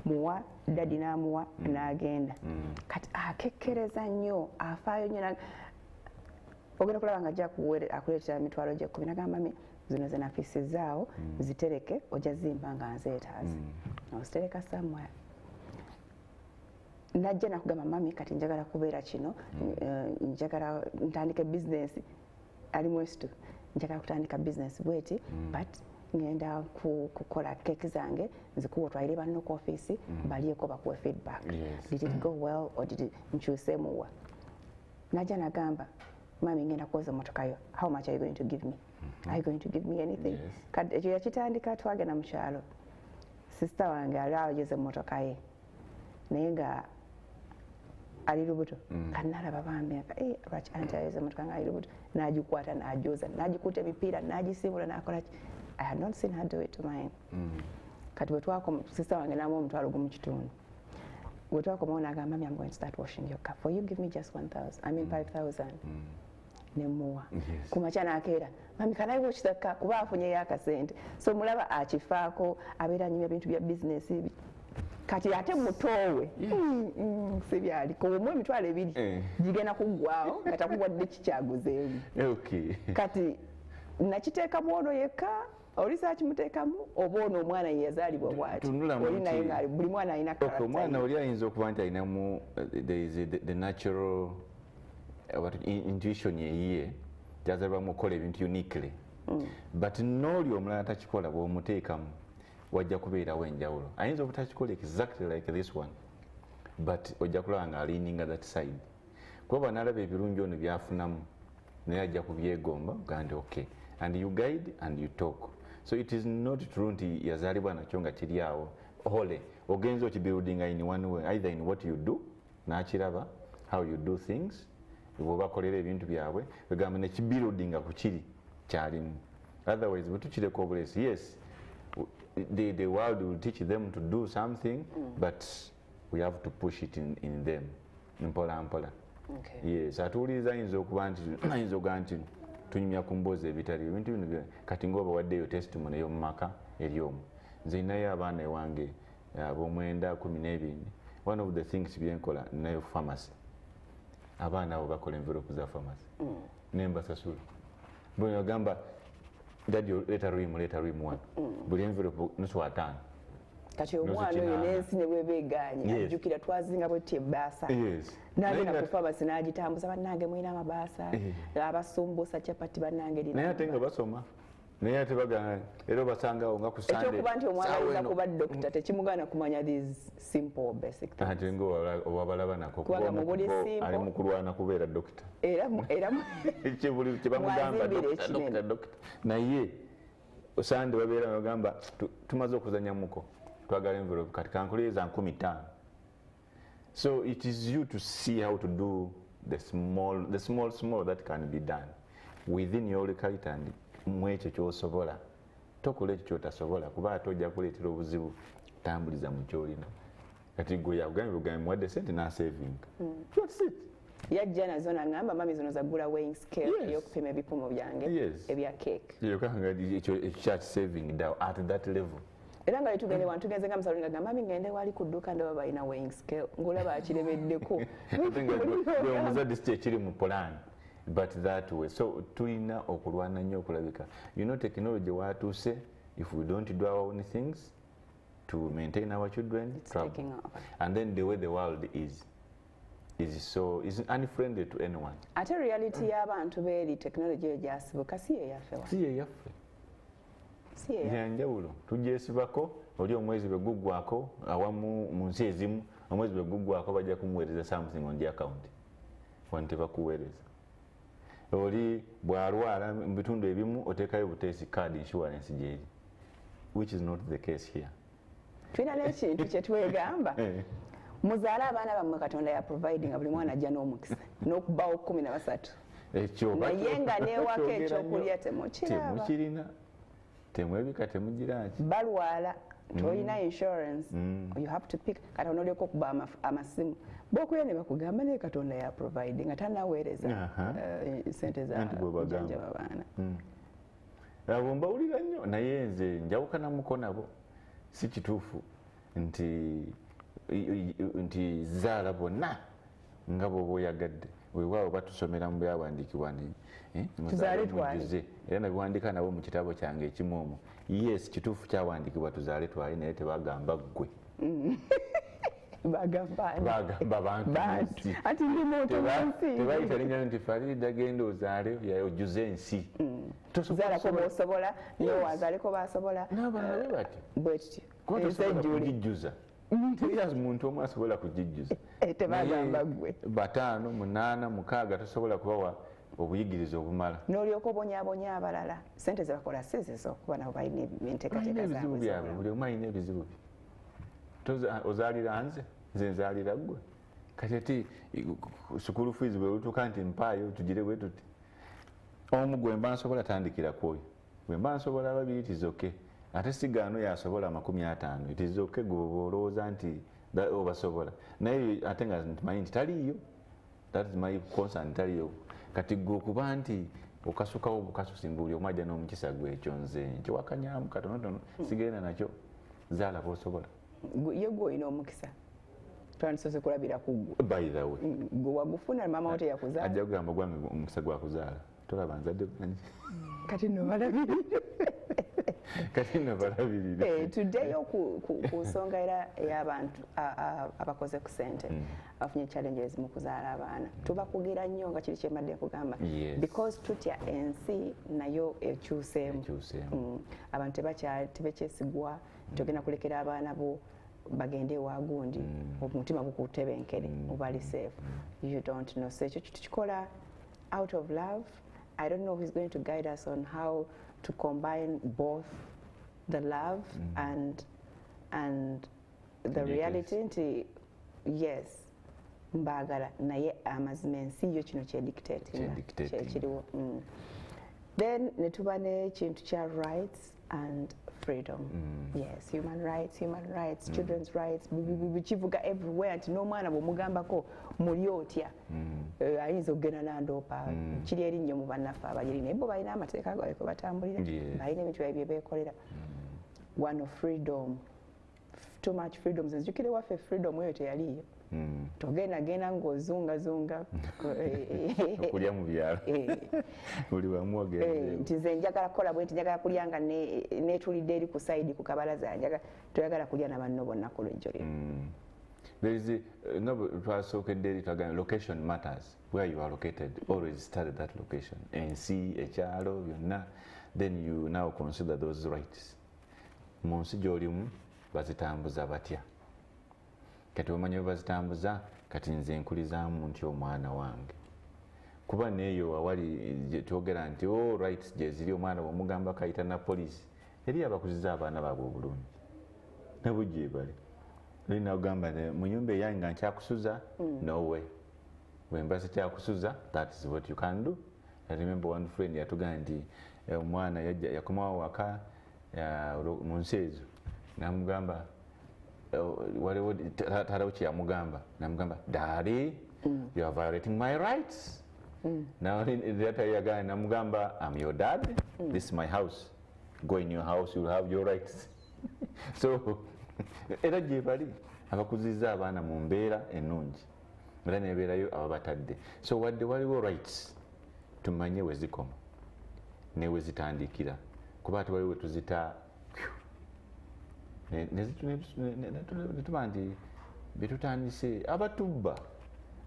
muwa daddy n'amuwa n'agenda kati akekkereza nnyo afaayo nnyo ogenda kulaba nga ajja akuleetera emitwalo gye 10 n'agamba mami zino ze nafisizaawo zitereke ojja zimba nga nzeetaaze ozitereka somewhere najja nakugamba mami kati njagala kubeera kino njagala ntandika bizinesi ali mwestu njagala kutandika bizinesi bweti but ngenda kukola keke zange nzikuwa otwalire banno ku office balieko bakuwe feedback. Did it go well or did it nkyuseemuwa? Najja nagamba mami ngenda kuwoza motoka yo, how much are you going to give me? Are you going to give me anything? Kati ekyo yakitandika twagenda mu kyalo sister wange ali awogeze motoka ye naye nga ali lubuto kati nalaba bambi lwaki anti awogeze motoka nga ali lubuto n'agikwata n'agyoza n'agikuta emipiira n'agisiibula n'akola ki. I had not seen her do it to mine. Kati bwe twakoma sister wange n'amuwa omutwalo gumu kitundu. Bwe twakomawo n'agamba mami I'm going to start washing your car. For you give me just 1,000. I mean 5,000. nemuwa kumakya nakeera mami kanayi bwekitaka kuba afunyeyo akasente so mulaba akifaako abeera nyuma ebintu bya bizinesi kati ate mutowe sibyaliko omwe emitwalo ebiri gigenda kuggwaawo nga takugwadde kikyaguzeemu kati nakiteeka bwono yekka oli kimuteekamu oba ono omwana yeyazaalibwa bw'ati oli naye nga buli mwana alina omwana oli ayinza okuba nti alinamu the natural intuition yeyiye gyazaalibwamu okukola ebintu uniquely but n'oli omulala takikola bw'omuteekamu wajja kubeerawo enjawulo ayinza obutakikola exactly like this one but ojja kulaba nga aliininga that side kuba nalaba ebirungi ono byafunamu naye ajja kubyegomba gandi okay and you guide and you talk so it is not true nti yazaalibwa nakyo nga kiri awo hole ogenza okibuildinga in one way either in what you do nakiraba how you do things bwobakolera ebintu byabwe egamba nekibuildinga ku kiri kyalimu otherwise bwetukireka obulesi yes the world will teach them to do something but we have to push it in them mpola mpola yes atuwuliriza ayinza okuba nti ayinza okuga nti tunyumya ku mboozi ebitali ebintu bino kati ngaoba waddeyo testimony ey'omu maka eri omu nze ninayo abaana ewange ab'omwenda 12 one of the things byenkola ninayo pharmacy abaana abo bakola envelope za pharmacy nembasasula bwe ogamba dadi leta rwimu wano buli envelope nusu watano kati omwana oyo n'ensi ne bwebeeganye ajjukira twazinga bwetyo ebbaasa n'agenda ku pharmacy n'agitambuza bannange mulina amabaasa abasumbuusa capati bannange naye ate nga basoma naye ate bagana era obasangawo nga ku Sunday ekyokuba nti omwana ayinza kuba dokita tekimugaana kumanya these simple basic things ate nga owabalaba nako ali mu kulwana kubeera dokita era kyebamugamba dokita naye Sunday babeera bagamba tumaze okuzanyamuko twagala envelope kati kankuleeza 15 so it is you to see how to do the small that can be done within your locality and mwekyo kyosobola tokola ekyo kyotasobola kuba ate ojja kuleetera obuzibu tambuliza mu kyolina kati gwe yakugambe muwadde sente n'asaving yajja nazo nagamba mami zino zagula weighing scale ey'okupima ebipimo byange ebya cake yokanga ekyo kyakisaving daw at that level era nga tugenze wantu tugenze nga musaloni nga mami ngende wali ku dduuka ndaba balina weighing scale ng'olaba akirebeddeko omuzadde si kyekiri mu plan but that way so tulina okulwana nnyo okulabika technology watuuse if we don't do our own things to maintain our children and then the way the world is unfriendly to anyone ate reality y'abantu beeri technology eyo gyasibuka si yeyaffe yanjawulo tugyesibako oli omwezi bwe guggwako awamu mu nsi ezimu omwezi bwe guggwako bajja kumuweereza something on the account wano tebakuweereza oli bw'alwala mu bitundu ebimu oteekayo buteesi card insurance gyeri which is not the case here tulina n'ekintu kyetwegamba muzaale abaana bammwe katonda ya providing buli mwana ajja n'omukisa n'okubbawo 13 ekyo naye nga n'ewaka ekyokulya temukirina temwebika temugiraki balwala tolina insurance you have to pick kati onolyoka okuba amasimu bokuya ne bakugamba naye katonda ya providing nga tanaweereza sente za babaana abo mbawulira nnyo naye nze njawukanamuko nabo si kituufu nti zaala bonna nga bw'oba oyagadde weewaawo batusomera mu byawandiikibwa tuzaale twale era nabiwandika nabo mu kitabo kyange ekimu omwo yes kituufu kyawandiikibwa tuzaale twale naye tebagamba ggwe bagamba bantu ati ndi muntu wansi tebayita linnya nti Farida genda ozaale ojuze ensi tozaalako b'osobola naye wazaaleko b'asobola n'abalala bwe bati bwekityo tosobola kugijjuza teri muntu omu asobola kugijjuza tebagamba ggwe 5, 8, 6 tosobola kubawa obuyigiriza obumala n'olyoka obonyaabonya abalala sente zebakola sizizo okuba nabo balina enteekateeka zaabwe byabwe buli omu alina ebizibu bye ozaalira nze nzaalira ggwe kati ati sukulu fees bwe lutuuka nti mpaayo tugire bwe tuti omu gwe mba nsobola tandikira kwoyo bwe mba nsobola 2 tizoke ate sigaano yasobola 50 tizoke gwe olowooza nti obasobola naye ate nga ntimanyi nti taliyo that is my concern taliyo kati gwe okuba nti okasukawo bukasusimba buli omu ajja n'omukisa gwe ekyo nze nkiwakanyamu katonotono sigenda nakyo zaala bw'osobola ye gwe olina omukisa twandisoose kulabira ku ggwe by the way gwe wagufuna mama wo teyakuzaala ajja kugamba gwange omukisa gwakuzaala tolaba nzadde kati nno balabirire kati nno balabirire tuddeyo ku nsonga era ey'abantu abakoze ku ssente abafunye challenges mu kuzaala abaana tubakugira nnyo nga kiri kyembadde nkugamba because tutya ensi nayo ekyuseemu abantu tebakyesigwa togenda kulekera abaana bo bagende ewagundi omutima gukutebenkere obali safe you don't know so ekyo tukikola out of love. I don't know who's going to guide us on how to combine both the love and the reality nti yes mbagala naye amazima ensi yo kino kyedictatinga then netuba nekintu kya rights and freedom yes human rights children's rights bikivuga everywhere nti n'omwana bw'omugambako muli otya ayinza okugenda nandoopa kiri erinnyo mu bannaffe abagiri naye bo balina amateeka gaabwe kwe batambulira balina ebintu bye beekolera one of freedom too much freedom nzijukire waffe freedom eyo teyaliyo togendagenda ng'ozungazunga okulya mu byalo buli wamu ogende nti nze njagala kukola bwe nti njagala kulya nga neetulidde eri ku sayidi ku kabalaza toyagala kulya na banno bonna ku lwejjo nga twasookedde eri twagamba location matters where you are located always study that location ensi ekyalo byonna then you now consider those rights mu nsi gy'olimu bazitambuza batya kati omanya bwe bazitambuza kati nze nkulizaamu nti omwana wange kuba neeyo awali twogera nti rights gye ziri omwana bw'omugamba kayita na poliisi eri abakuziza abaana baabwe obulungi nabo gye bali nina ogamba mu nyumba eyange nga nkyakusuza no way bwemba sikyakusuza that is what you can do. I remember one friend yatugamba nti omwana yakomawo waka mu nsi ezo namugamba waliwo tarawo kyeyamugamba namugamba daddy you are violating my rights namugamba I'm your dad this is my house go in your house you'll have your rights so era gye bali abakuziza abaana mu mbeera ennungi era nebeerayo ababatadde so wadde waliwo rights tumanye we zikoma ne we zitandikira kuba ati waliwo tuzita netuba nti betutandise abatubba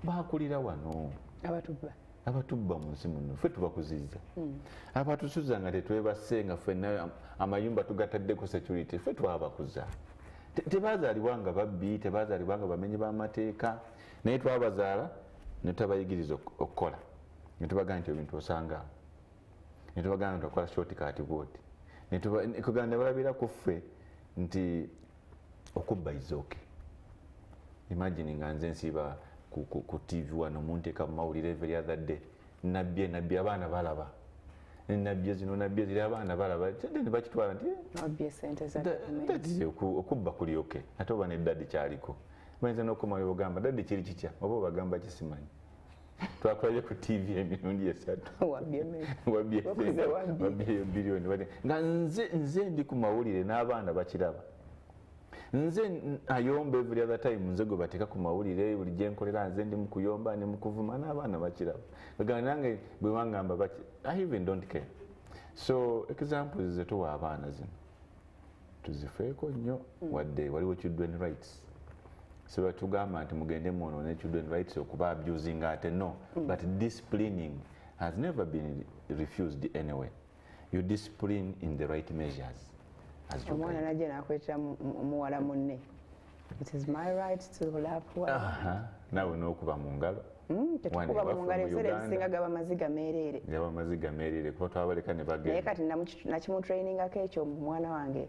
bakulira wano abatubba mu nsi muno ffe tubakuziza abatusuza nga tetwebase nga ffenna amayumba tugataddeku security ffe twabakuza tebazaalibwa nga babbi tebazaalibwa nga bamenyi b'amateeka naye twabazaala ne tutabayigiriza okukola ne tubagamba nti ebintu osanga ne tubagamba nti okola shortcut bwoti kuganda ne balabira ku ffe nti okubba is okay. Imagine nga nze nsiba ku TV wano munteeka mu mawulire every other day nabbi abaana balaba nabbi zino nabbi ziri abaana balaba ne bakitwala nti okubba kuli okay ate oba ne daddy kyaliko bayinza n'okomayo ogamba daddy kiri kitya oba obagamba kisimanyi twakolayo ku TV emirundi esatu wabyeyo biliyoni nga nze ndi ku mawulire n'abaana bakiraba nze ayomba every other time nze gwe bateeka ku mawulire buli gye nkolera nze ndi mu kuyomba ne mu kuvuma n'abaana bakiraba bagamba nange bwe bangamba I even don't care. So examples ze tuwa abaana zino tuzifeeko nnyo wadde waliwo children rights so tugamba nti mugende mwonoone children rights okuba abusing ate no but disciplining has never been refused anyway. You discipline in the right measures. Omwana najja nakwetera muwala munne. It is my right to love who I am. Nawe n'okuba mu ngalo. Tetukuba mu ngalo ebiseera ebisinga gaba maziga meereere. Gaba maziga meereere kuba twabaleka ne bagenda. Naye kati nakimutrainingako ekyo mwana wange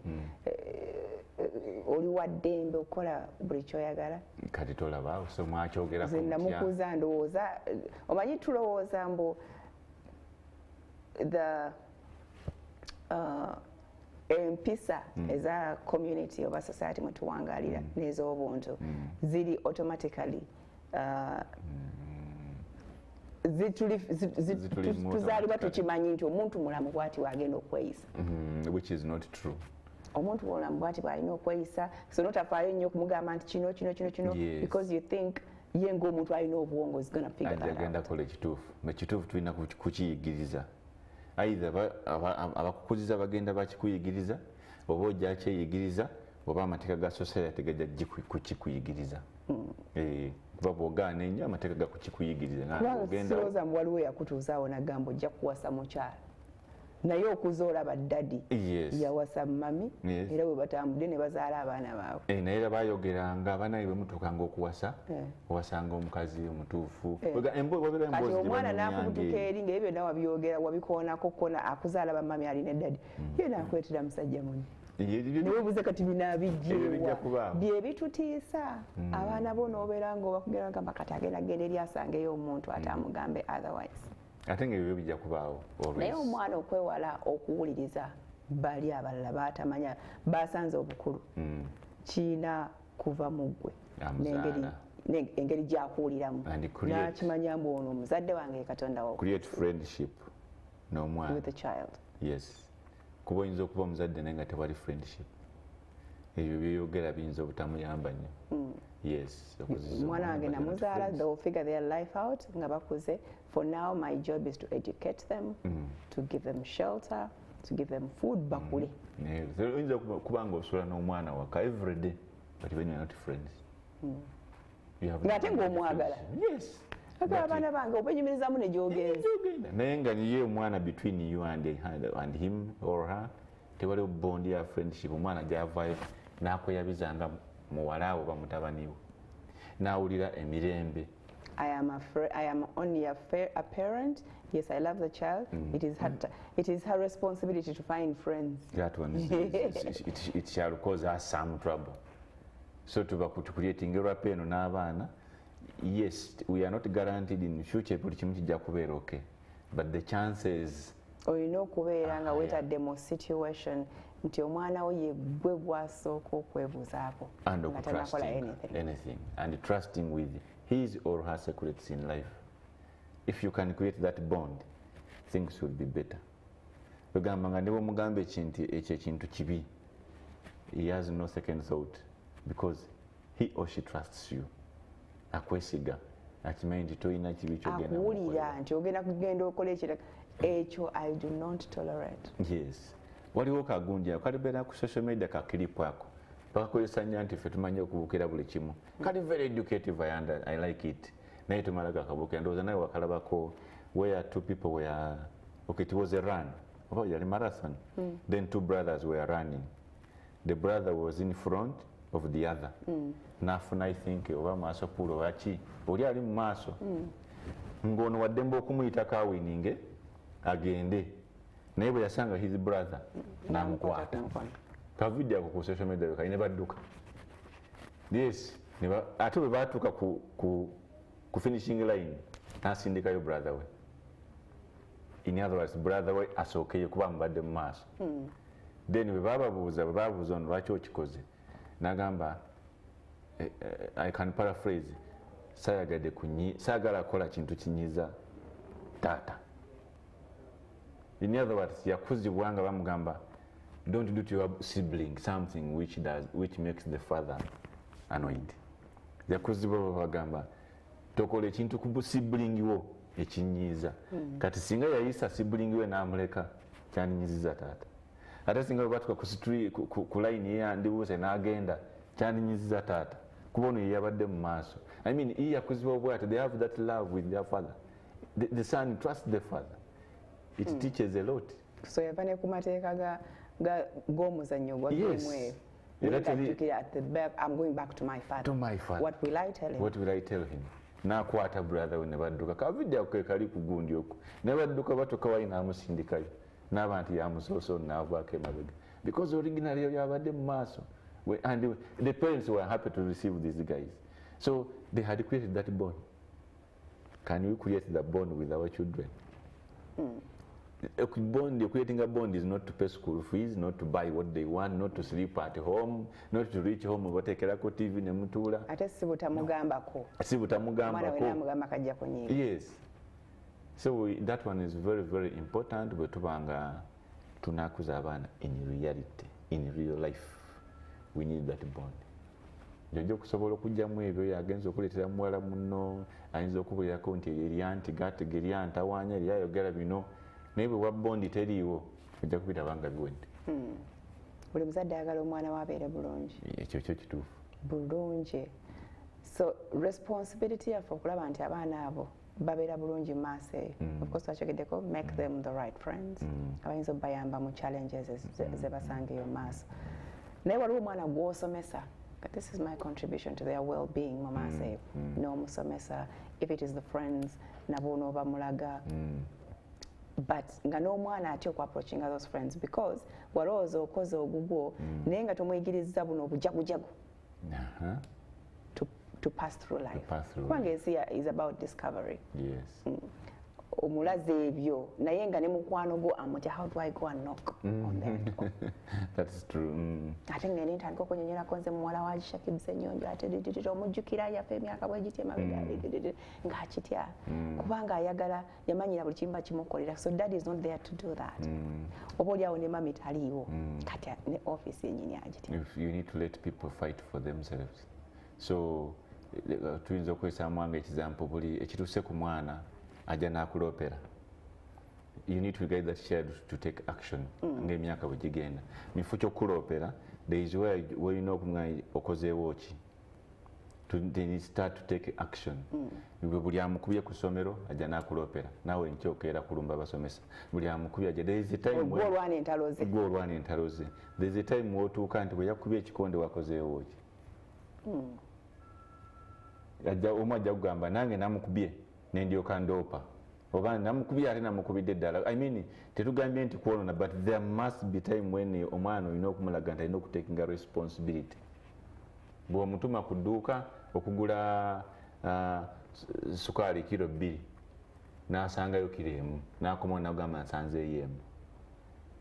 oli wa ddembe okukola buli kyoyagala. Kati tolaba so mwakyogerako nze namukuza ndowooza omanyi tulowooza mbu the empisa eza community oba society mwe tuwangalira n'ez'obuntu ziri automatically tuzaalibwa tukimanyi nti omuntu mulamu bw'ati wagenda okweyisa. Which is not true. Omuntu mulamu bw'ati bw'alina okweyisa, so notafaayo nnyo okumugamba nti kino because you think ye ng'omuntu alina obwongo is gonna figure that out. Agenda kola ekituufu. Ekituufu tulina kukiyigiriza. Either abakukuliza bagenda bakikuyigiriza, oba ojja kyeyigiriza, oba amateeka ga society gajja kukikuyigiriza. Kuba bw'ogaana ennyo amateeka ga kukikuyigiriza. Sirowooza waliwo yakutuuzaawo n'agamba ojja kuwasa mukyala. Naye okuza olaba ddadi yawasa mami era bwe batambudde ne bazaala abaana baabwe. Naye era baayogeranga abaana bwe mutuukanga okuwasa, owasanga omukazi omutuufu. Kati omwana n'akubutuka eri nga byonna wabyogera wabikoonako kona akuzaala bamami alina eddadi ye n'akwetera musajja munne. Newebuuze kati binaabijjeewa bye bitutiisa abaana bo n'obeera ng'obakugera ngamba kati agenda eri asangeyo omuntu ate amugambe otherwise. Ate ng'ebyo bijja kubaawo. Naye omwana okwewala okuwuliriza bali abalala baatamanya baasanze obukulu kiina kuva mu ggwe engeri gy'akuwuliramu n'akimanya mbu ono omuzadde wange Katonda wo. Create friendship n'omwana with the child. Yes. Kuba oyinza okuba omuzadde naye nga tewali friendship. Ebyo byeyogera biyinza obutamuyamba nnyo. Yes. Mwana wange namuzaala, they will figure their life out nga bakuze. For now, my job is to educate them, to give them shelter, to give them food, bakule. Oyinza kuba nga osula n'omwana waka every day, but when you are not friends. Ng'ate ng'omwagala. Yes. Abaana bange obenyumirizamu ne gy'ogenza. Naye nga ye omwana between you and him or her, tewaliwo bond ya friendship. Omwana gy'avaayo n'akweyabizanga muwala oba mutabani we. N'awulira emirembe. I am only a parent. Yes, I love the child. It is her responsibility to find friends. That one it shall cause us some trouble. So to creating a rapeno n'abaana. Yes, we are not guaranteed in future buli kimu kijja kubeera okay, but the chances olina okubeera nga weetadde mu situation nti omwana wo ye gwe gwasooka okwebuuzaako nga tanakola anything and trusting with his or her secrets in life. If you can create that bond, things will be better. Ogamba nga ne bw'omugamba ekyo ekintu kibi, he has no second thought because he or she trusts you. Akwesiga akimanyi nti tolina kibi kyogenda akuwulira nti ogenda kugenda okola ekyo I do not tolerate. Yes. Waliwo kagunja kalibeera ku social media kakiripu ako bakakozesa nnyo nti ffe tumanyi okubuukira buli kimu kali very educative. I like it. Naye tumala gakabuukira ndowooza naye wakalabako where two people were okay, it was a run yali marathon. Then two brothers were running. The brother was in front of the other. Nafuna I think oba maaso pulo waki oli ali mu maaso ng'ono waddemba okumuyitako awininge agende naye bwe yasanga his brother n'amukwata. Ka video ako ku social media kalina badduka. Yes, ate bwe baatuuka ku finishing line n'asindikayo brother we. In other words, brother we asookeyo kuba amubadde mu maaso. Then bwe babuuza ono lwaki okikoze n'agamba I can paraphrase, saagala kola kintu kinyiza taata. In other words, yakuzibwa nga bamugamba don't do to your sibling something which makes the father annoyed. Yakuzibwa bagamba tokola ekintu ku sibling wo ekinyiza. Kati singa yayisa sibling we n'amuleka kyaninyiziza taata. Ate singa batuka ku line ye andibuuse n'agenda kyaninyiziza taata. Kubono yabadde mu maaso. I mean, yakuzibwa bw'ati, they have that love with their father. The son trusts the father. It teaches a lot. So yava ne ku mateeka g'omuzannyo gwa game at the back, I'm going back to my father. To my father. What will I tell him? What will I tell him? N'akwata brother we ne badduka. Ka video ke kali ku gundi okwo. Ne badduka batuka wayi n'amusindikayo. N'aba nti yamusooso n'avaako emabega. Because originally yabadde mu maaso. And the parents were happy to receive these guys. So they had created that bond. Can we create the bond with our children? Creating a bond is not to pay school fees, not to buy what they want, not to sleep at home, not to reach home obatekerako TV ne mutuula. Ate si butamugambako. Si butamugambako. Mwana we n'amugamba kajja kunyiiga. Yes. So that one is very, very important. Bwe tubanga tunakuza abaana in reality, in real life, we need that bond. Jjo kusobola okujjamu ebyo yagenza okuleetera muwala munno ayinza okubulirako nti eri anti gategeri antawaanya eri ayogera bino naye bwe wa bondi teriiwo ojja kubitabanga biwedde. Buli muzadde ayagala omwana we abeere bulungi. Ekyo kyo kituufu. Bulungi. So responsibility yaffe okulaba nti abaana abo babeera bulungi mu maaso eyo. Of course twakigeddeko make them the right friends. Abayinza obayamba mu challenges ze basanga eyo mu maaso. Naye waliwo omwana gw'osomesa. This is my contribution to their well-being, Mama say. No musomesa, if it is the friends, nabo no bamulaga. But nga no mwana ati okwa-approaching those friends because walowooza okoze ogugwo naye nga tomuyigiriza buno obujagujagu to pass through life. Kubanga ensi is about discovery. Yes. Omulaze ebyo naye nga ne mukwano gwo amutya how do I go and knock on that door? That's true. Ate ngene ntandika okunyonyerako nze muwala wa Shakib Senyonjo ate omujjukira yafa emyaka bwe gitya emabega ng'akitya kubanga ayagala yamanyira buli kimu bakimukolera so dad is not there to do that. Oba oliawo ne mami taliiwo kati ne office yennyini agitya. You need to let people fight for themselves. So tuyinza okwesaamu nga ekizampo buli ekituuse ku mwana ajja n'akuloopera. You need to guide that child to take action. Ng'emyaka bwe gigenda. Mu kifo ky'okuloopera, there is where you know okozeewo ki. They start to take action. Buli amukubye ku ssomero ajja n'akuloopera. Naawe nkya okeera kulumba basomesa. Buli amukubye ajja. There is a time gwe olwana entalo ze. Gwe olwana entalo ze. There is a time w'otuuka nti bwe yakubye ekikonde wakozeewo ki. Omu ajja kugamba nange namukubye. Nendyoka ndoopa oba namukubye ate namukubidde ddala. I mean tetugambye nti kwolona but there must be time when omwana olina okumulaga nti alina okutakinga responsibility. Bw'omutuma ku dduuka okugula sukaali kilo 2 n'asangayo kilo 1 n'akomawo n'agamba nsanzeeyo 1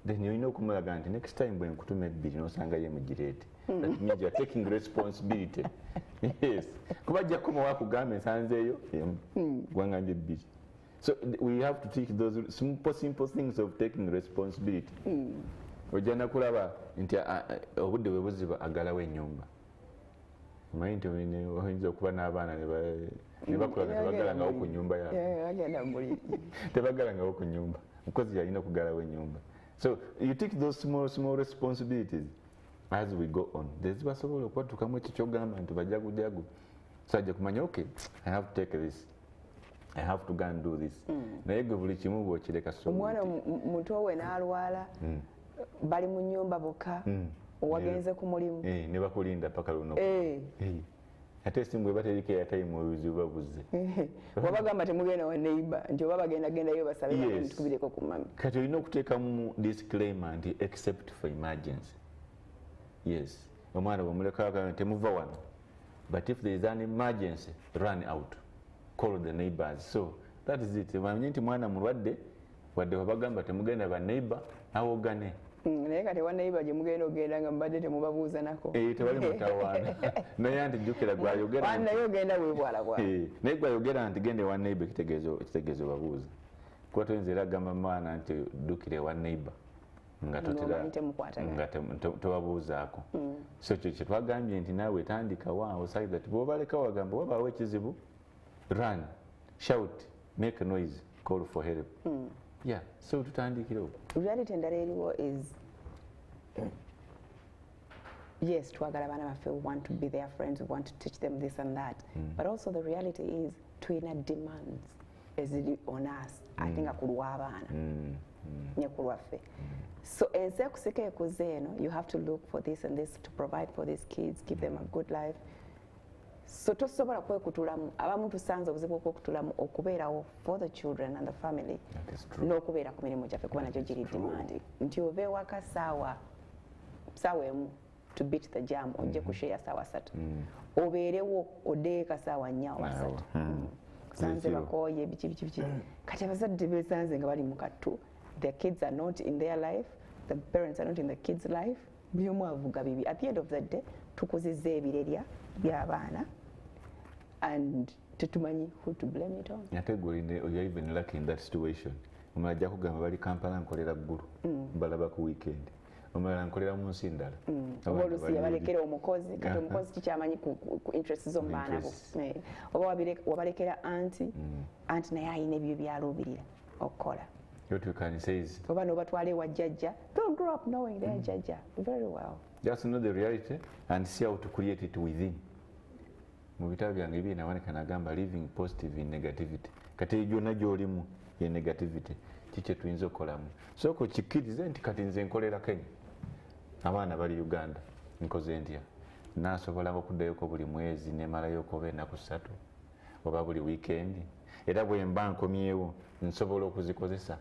then olina okumulaga nti next time bwe nkutuma 2 n'osangayo emugireete. That means you are taking responsibility. Yes. Kuba ajja kukomawo akugamba ensanzeeyo 1 gwangambye 2. So we have to teach those simple things of taking responsibility. Ojja nakulaba nti obudde bwe buziba agalawo ennyumba. Omanyi nti oyinza okuba n'abaana ne bakula tebagalangawo ku nnyumba yaabwe. Tebagalangawo ku nnyumba. Mukozi yalina okugalawo ennyumba. So you take those small responsibilities as we go on. Basobola okwatuukamu ekyo ky'ogamba nti bajagujagu. So ajja kumanya okay, I have to take this. I have to go and do this. Naye gwe buli kimu bw'okireka so. Omwana muto we n'alwala bali mu nnyumba bokka owagenze ku mulimu. Ne bakulinda paka lunaku. Ate esimu eba teriko airtime obuzibu babuze. Wabagamba temugenda wa neighbor nti oba bagendagendayo basabe tukubireko ku mami. Kati olina okuteekamu disclaimer nti except for emergency. Yes. Omwana bw'omuleka temuva wano. But if there is an emergency, run out. Call the neighbors. So that is it. Bamanyi nti mwana mulwadde wadde wabagamba temugenda ba neighbor awogane. Naye kati wa neighbor gye mugenda ogenda nga mbadde temubabuuza nako. Tewali mutawaana. Naye anti jjukira gwayogera. Naye ogenda weebwala bwala. Naye gwayogera nti gende wa neighbor kitegeezo babuuza. Kuba toyinza era gamba mwana nti ddukire wa neighbor. Nga tobabuuzaako. So kyo kye twagambye nti naawe tandika waawo side that bw'obaleka wagamba wabaawo ekizibu run, shout, make a noise, call for help. Yeah, so tutandikiro. Reality endala eriwo is yes, twagala abaana baffe, we want to be their friends, we want to teach them this and that. But also the reality is tulina demands eziri on us. I think akulwa abaana. Nyekulwaffe. So ensi ekusika ekuze eno, you have to look for this and this to provide for these kids, give them a good life. So tosobola kwekutulamu abamu tusanze obuzibu okwekutulamu okubeerawo for the children and the family n'okubeera ku mirimu gyaffe kuba nakyo giri demand nti ova ewaka saawa emu to beat the jam ojje kusheya saawa 3 obeerewo oddeyo kasaawa 4 oba 3 sanze bakooye biki kati abazadde besanze nga bali mu kattu. The kids are not in their life, the parents are not in the kids' life. Buli omu avuga bibi. At the end of the day tukuzizza ebirerya by'abaana and tetumanyi who to blame it on. Ate you're even lucky in that situation. Omulala ajja kugamba bali Kampala nkolera ggulu balaba ku weekend, omulala nkolera mu nsi ndala. Oba oluusi yabalekera omukozi kati omukozi kikyamanyi ku interest z'omwana bo, oba wabalekera anti naye ayina ebyo byaluubirira okukola. What you can say is, oba n'obatwala ewa jjajja, don't grow up knowing their jjajja very well. Just know the reality and see how to create it within. Mu bitabo byange bibiri nawandika nagamba living positive in negativity. Kati gyonna gy'olimu ye negativity kiki tuyinza okukolamu. Sooka okikkirize nti kati nze nkolera Kenya, abaana bali Uganda, nkoze ntya? Naasobola okuddayoko buli mwezi neemalayoko oba ennaku 3 oba buli weekend, era bwe mba nkomyewo nsobola okuzikozesa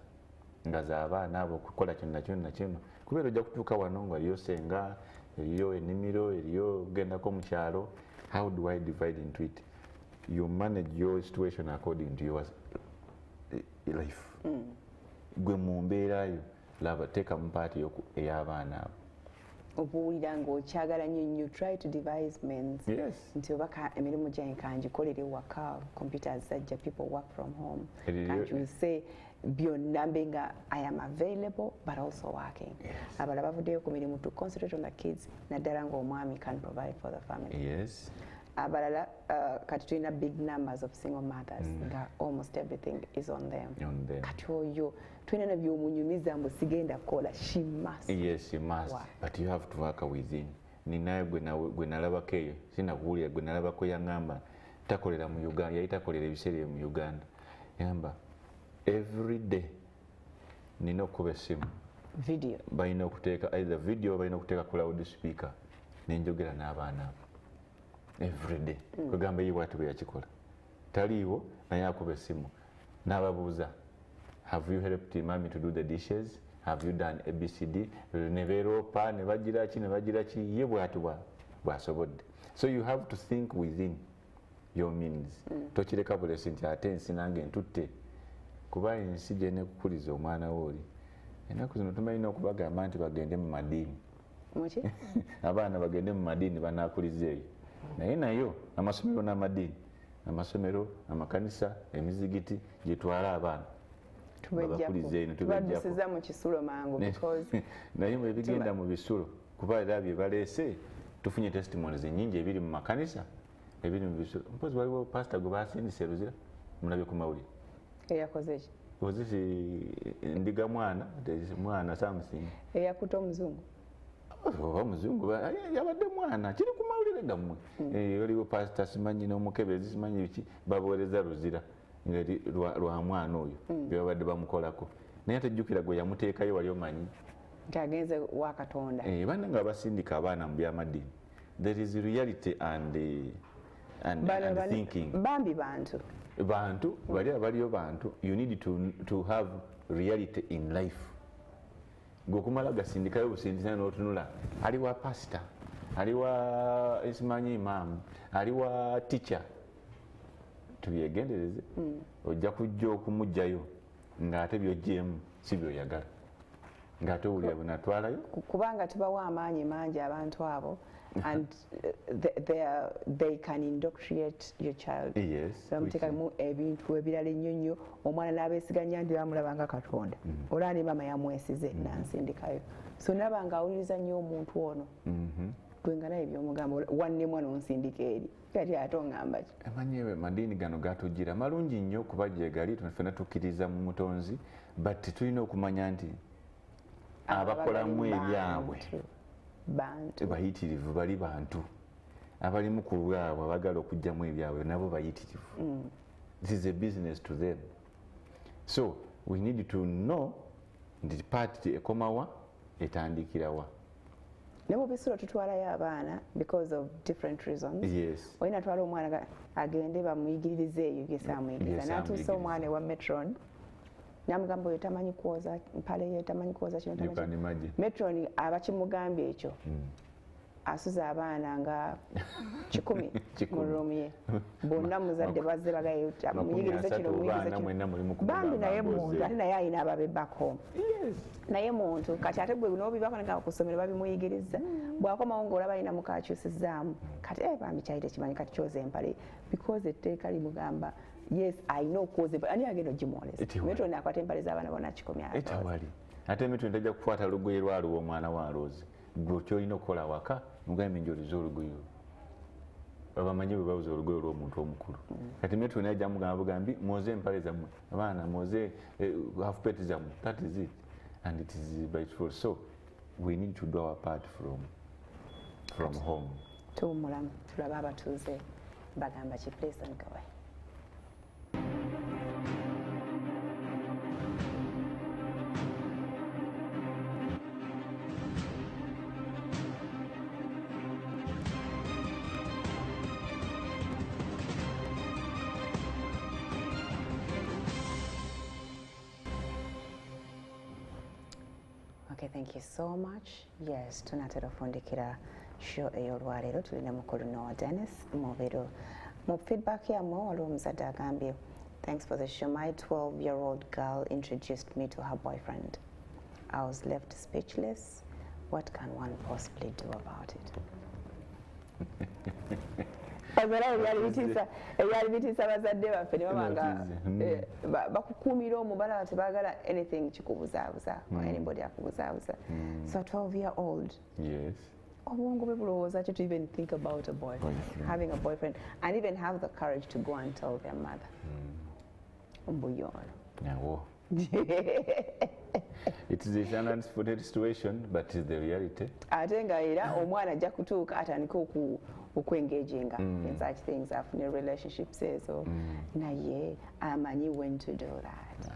nga z'abaana abo okukola kyonna kino. Kubeera ojja kutuuka wano nga eriyo senga, eriyo ennimiro, eriyo gendako mu kyalo. How do I divide into it? You manage your situation according to your life. Gwe mu mbeerayo laba teekamu paati ey'abaana abo. Obuwulira ng'okyagala nnyo try to devise means nti obaka emirimu gyange kangikolere waka, computers zajja, people work from home. Can't you say byonna mbenga I am available but also working. Abalala bavuddeyo ku mirimu to concentrate on the kids naddala ng'omwami can provide for the family. Abalala kati tulina big numbers of single mothers nga almost everything is on them. Kati oyo tulina by'omunyumiza mbu sigenda kukola, she must. Yes, she must. But you have to work within. Ninaye gwe nalabako eyo sinakuwulira gwe nalabako yaŋŋamba takolera mu Uganda, yali takolera ebiseera mu Uganda. Yamba every day nina okuba essimu video, balina okuteeka either video, balina okuteeka ku loud speaker nenjogera n'abaana abo every day. Kwegamba ye bw'ati bwe yakikola, taliiwo naye akuba essimu n'ababuuza, have you helped mommy to do the dishes, have you done ABCD, ne beeropa ne bagira ki, ye bw'ati bw'asobodde. So you have to think within your means. Tokireka bulesi nti ate ensi nange ntutte, kuba ensi gye nekukuliza omwana wo oli. Ennaku zino tumalina okubagamba nti bagende mu madiini. Abaana bagende mu madiini banaakuliza eyo. Nayo amasomero n'amadiini, amasomero, amakanisa, emizigiti gyetwala abaana tubaddisiza mu kisulo mangu naye bwe bigenda mu bisulo kuba era bye baleese tufunye testimonies nnyingi ebiri mu makanisa, ebiri mu bisulo. Mpozi waliwo pastor gwe baasindise Luzira, mulabye ku mawulire eyakoze ki? Kozesi ndiga mwana Samusinga eyakuta omuzungu oba omuzungu yabadde mwana kiri ku mawulire gammwe. Waliwo pastor simanyi n'omukebezi simanyi biki babooleza Luzira ngeri lwa mwana oyo byabadde bamukolako, naye tejjukira gwe yamuteekayo wali omanyi nti agenze wa Katonda. Banna nga basindika abaana mu by'amadiini. There is reality and thinking. Bambi bantu bali abaliyo bantu, you need to have reality in life. Gokumala gasindikayo busindisa n'otunula aliwa pastor, aliwa esimanyi imam, aliwa teacher, tubyegendereze. Ojja kujja okumugjayo ng'ate by'oggyemu si by'oyagala, ng'ate owulira bwe natwalayo, kubanga tubawa amaanyi mangi abantu abo and they can indoctrinate your child. Bamuteekamu ebintu ebirala ennyo nnyo, omwana n'abeesiganya nti bamulaba nga Katonda, olaba ne maama yamwesize nansindikayo. So naba ng'awuliriza nnyo omuntu ono gwe nga naye by'omugamba wannemu n'onsindika eri kati ate oŋŋamba ki? Amanyi madiini gano gatugira malungi nnyo kuba gyegali, ffenna tukkiriza mu mutonzi, but tulina okumanya nti abakolamu ebyabwe bayitirivu, bali bantu abalimu ku lwabwe abagala okugjamu ebyabwe nabo bayitirivu. This is a business to them, so we need to know nti paati ekomawa etandikirawa. Ne mu bisulo tutwalayo abaana because of different reasons. Olina twala omwana agende bamuyigiririze eyo byesamuyigiriza, n'atuusa omwana ewa metron namugamba oyo tamanyi kwoza mpale ye, tamanyi kwoza kino, tamanyi. Metron abakimugambye ekyo asuza abaana nga 10 mu room ye bonna muzadde bazze bagaye muyigirize kino muyigirize kino bambi naye muntu ate naye ayina ababe back home naye muntu kati ate gwe n'obibako nga ku ssomero babimuyigiriza bw'akomawo ng'olaba ayina mukakyusizzaamu kati bambi kyali tekimanyi kati kyoza empale because etteeka limugamba yes I know cause ani agenda ogimwoleza metro nakwata empale z'abaana bonna 10 etawali ate metro ntajja kukwata lugoye lwaliwo omwana wa Rose gwe kyolina okukola waka mugambe njoliza olugoye babamanyi bwe babuza olugoye lw'omuntu omukulu kati metro naye ajja mugamba bugambi mwoze empale zammwe abaana mwoze half pet zammwe that is it and it is by default so we need to do our part from home tuwumulamu tulaba abatuuze bagamba ki please and go away. Okay, thank you so much. Yes, tunatera ofundikira show ey'olwaleero tulina mukulu Noah Dennis Mubiru. Mu feedback yammwe waliwo omuzadde agambye thanks for the show. My 12-year-old girl introduced me to her boyfriend. I was left speechless. What can one possibly do about it? ebyali bitiisa bazadde baffe ne babanga bakukuumira omu balaba tebaagala anything kikubuzaabuza or anybody akubuzaabuza. So a 12-year-old obwongo bwe bulowooza ki to even think about a boyfriend, having a boyfriend and even have the courage to go and tell their mother. Nyawo. It is an unfortunate situation, but it is the reality. Ate nga era omwana ajja kutuuka atandika okwengaginga in such things afune relationships ezo naye amanyi when to do that.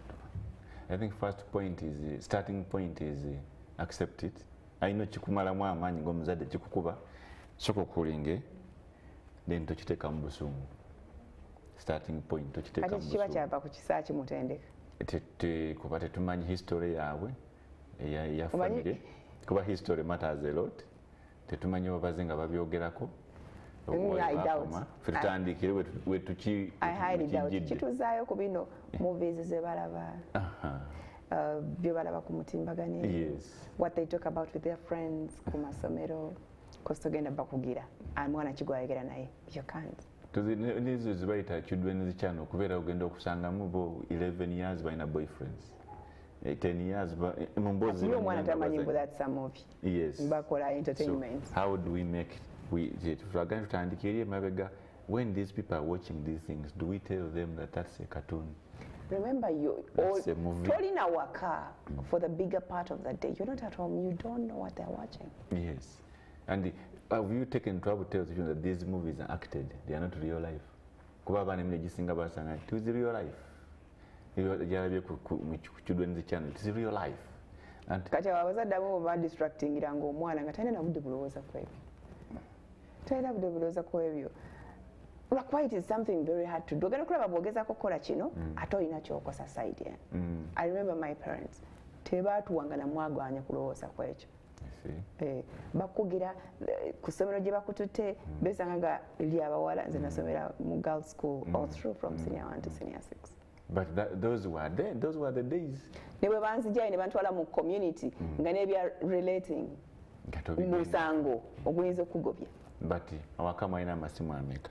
I think first point is starting point is accept it. Ayino kikumalamu amaanyi ng'omuzadde kikukuba soko kulinge then tokiteeka mu busungu. Starting point tokiteeka mu busungu. Kiba kyava ku kisa kimutendeka. Kuba tetumanyi history yaabwe ya family kuba history matters a lot tetumanyi babaze nga babyogerako tutandikire wetukituzaayo ku bino movies ze balaba bye balaba ku mutimbagane what they talk about with their friends ku masomero kositogenda bakugira mwana kigwayogera naye you can't. Nizo zibayita children zichano kubeera ogenda okusangamu bo 11 years balina boyfriends 10 years mumbozi you want to manyi but that's some movie bakola entertainment. So how do we make twagenda tutandikire mabega when these people are watching these things do we tell them that that's a cartoon? Remember you all tolina waka for the bigger part of the day. You're not at home, you don't know what they're watching. Yes, and have you taken trouble to tell children that these movies are acted? They are not real life. Kuba abana mne jisinga basanga it is real life. Yalabye ku children zi channel it is real life. And kati abazadde abo ba distracting irango omwana nga talina budde bulowooza ku ebyo. Talina budde bulowooza ku ebyo. Lwakubba it is something very hard to do. Ogenda kulaba bwogezako kukola kino ate olina kyokosa side. I remember my parents tebaatuwanga na mwaganya kulowooza ku ekyo. Bakugira ku ssomero gye bakututte besanga nga lyabawala nze nasomera mu girls school all through from senior 1 to senior 6. But those were the days. Ne bwe banzijayo ne bantwala mu community nga n'ebya relating musango oguyinza okugobya. But awaka mwalina amasimu ameka?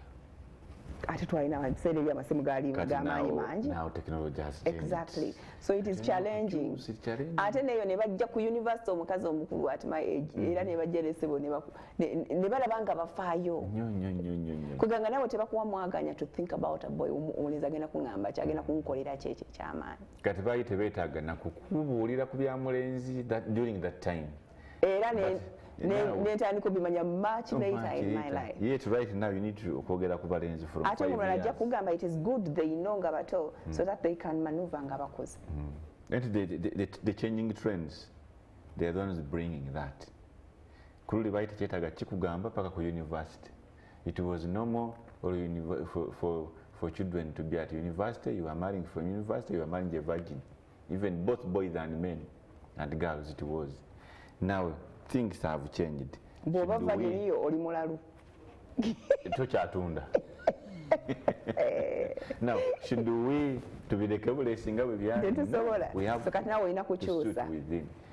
Ate twalina amasere ebyamasimu gaali g'amaanyi mangi. Now technology has changed. Exactly. So it is challenging. Ate neyo ne bajja ku university omukazi omukulu at my age era ne bajja lesebo ne balaba nga bafaayo. Kuganga nabo tebakuwa mwaganya to think about a boy omulenzi agenda kuŋŋamba kyagenda kumukolera kyekyo ekyamaanyi. Kati baali tebeetaaga na kukubuulira ku bya mulenzi during that time. Era netandika obimanya much later in my life. Yet right now you need to okwogera ku balenzi from 5 years. Ate omulala ajja kugamba it is good they know nga bato so that they can maneuver nga bakozi. The changing trends they are the ones bringing that. Kululi baita kyetaaga kikugamba paka ku university. It was normal for children to be at university. You are marrying from university, you are marrying a virgin. Even both boys and men and girls it was. Now things have changed. bw'oba vaniliyo oli mulalu tokyatunda. Now, should we tubireke bulesinga bwe byali? Tetusobola. So kati nawe olina kukyusa.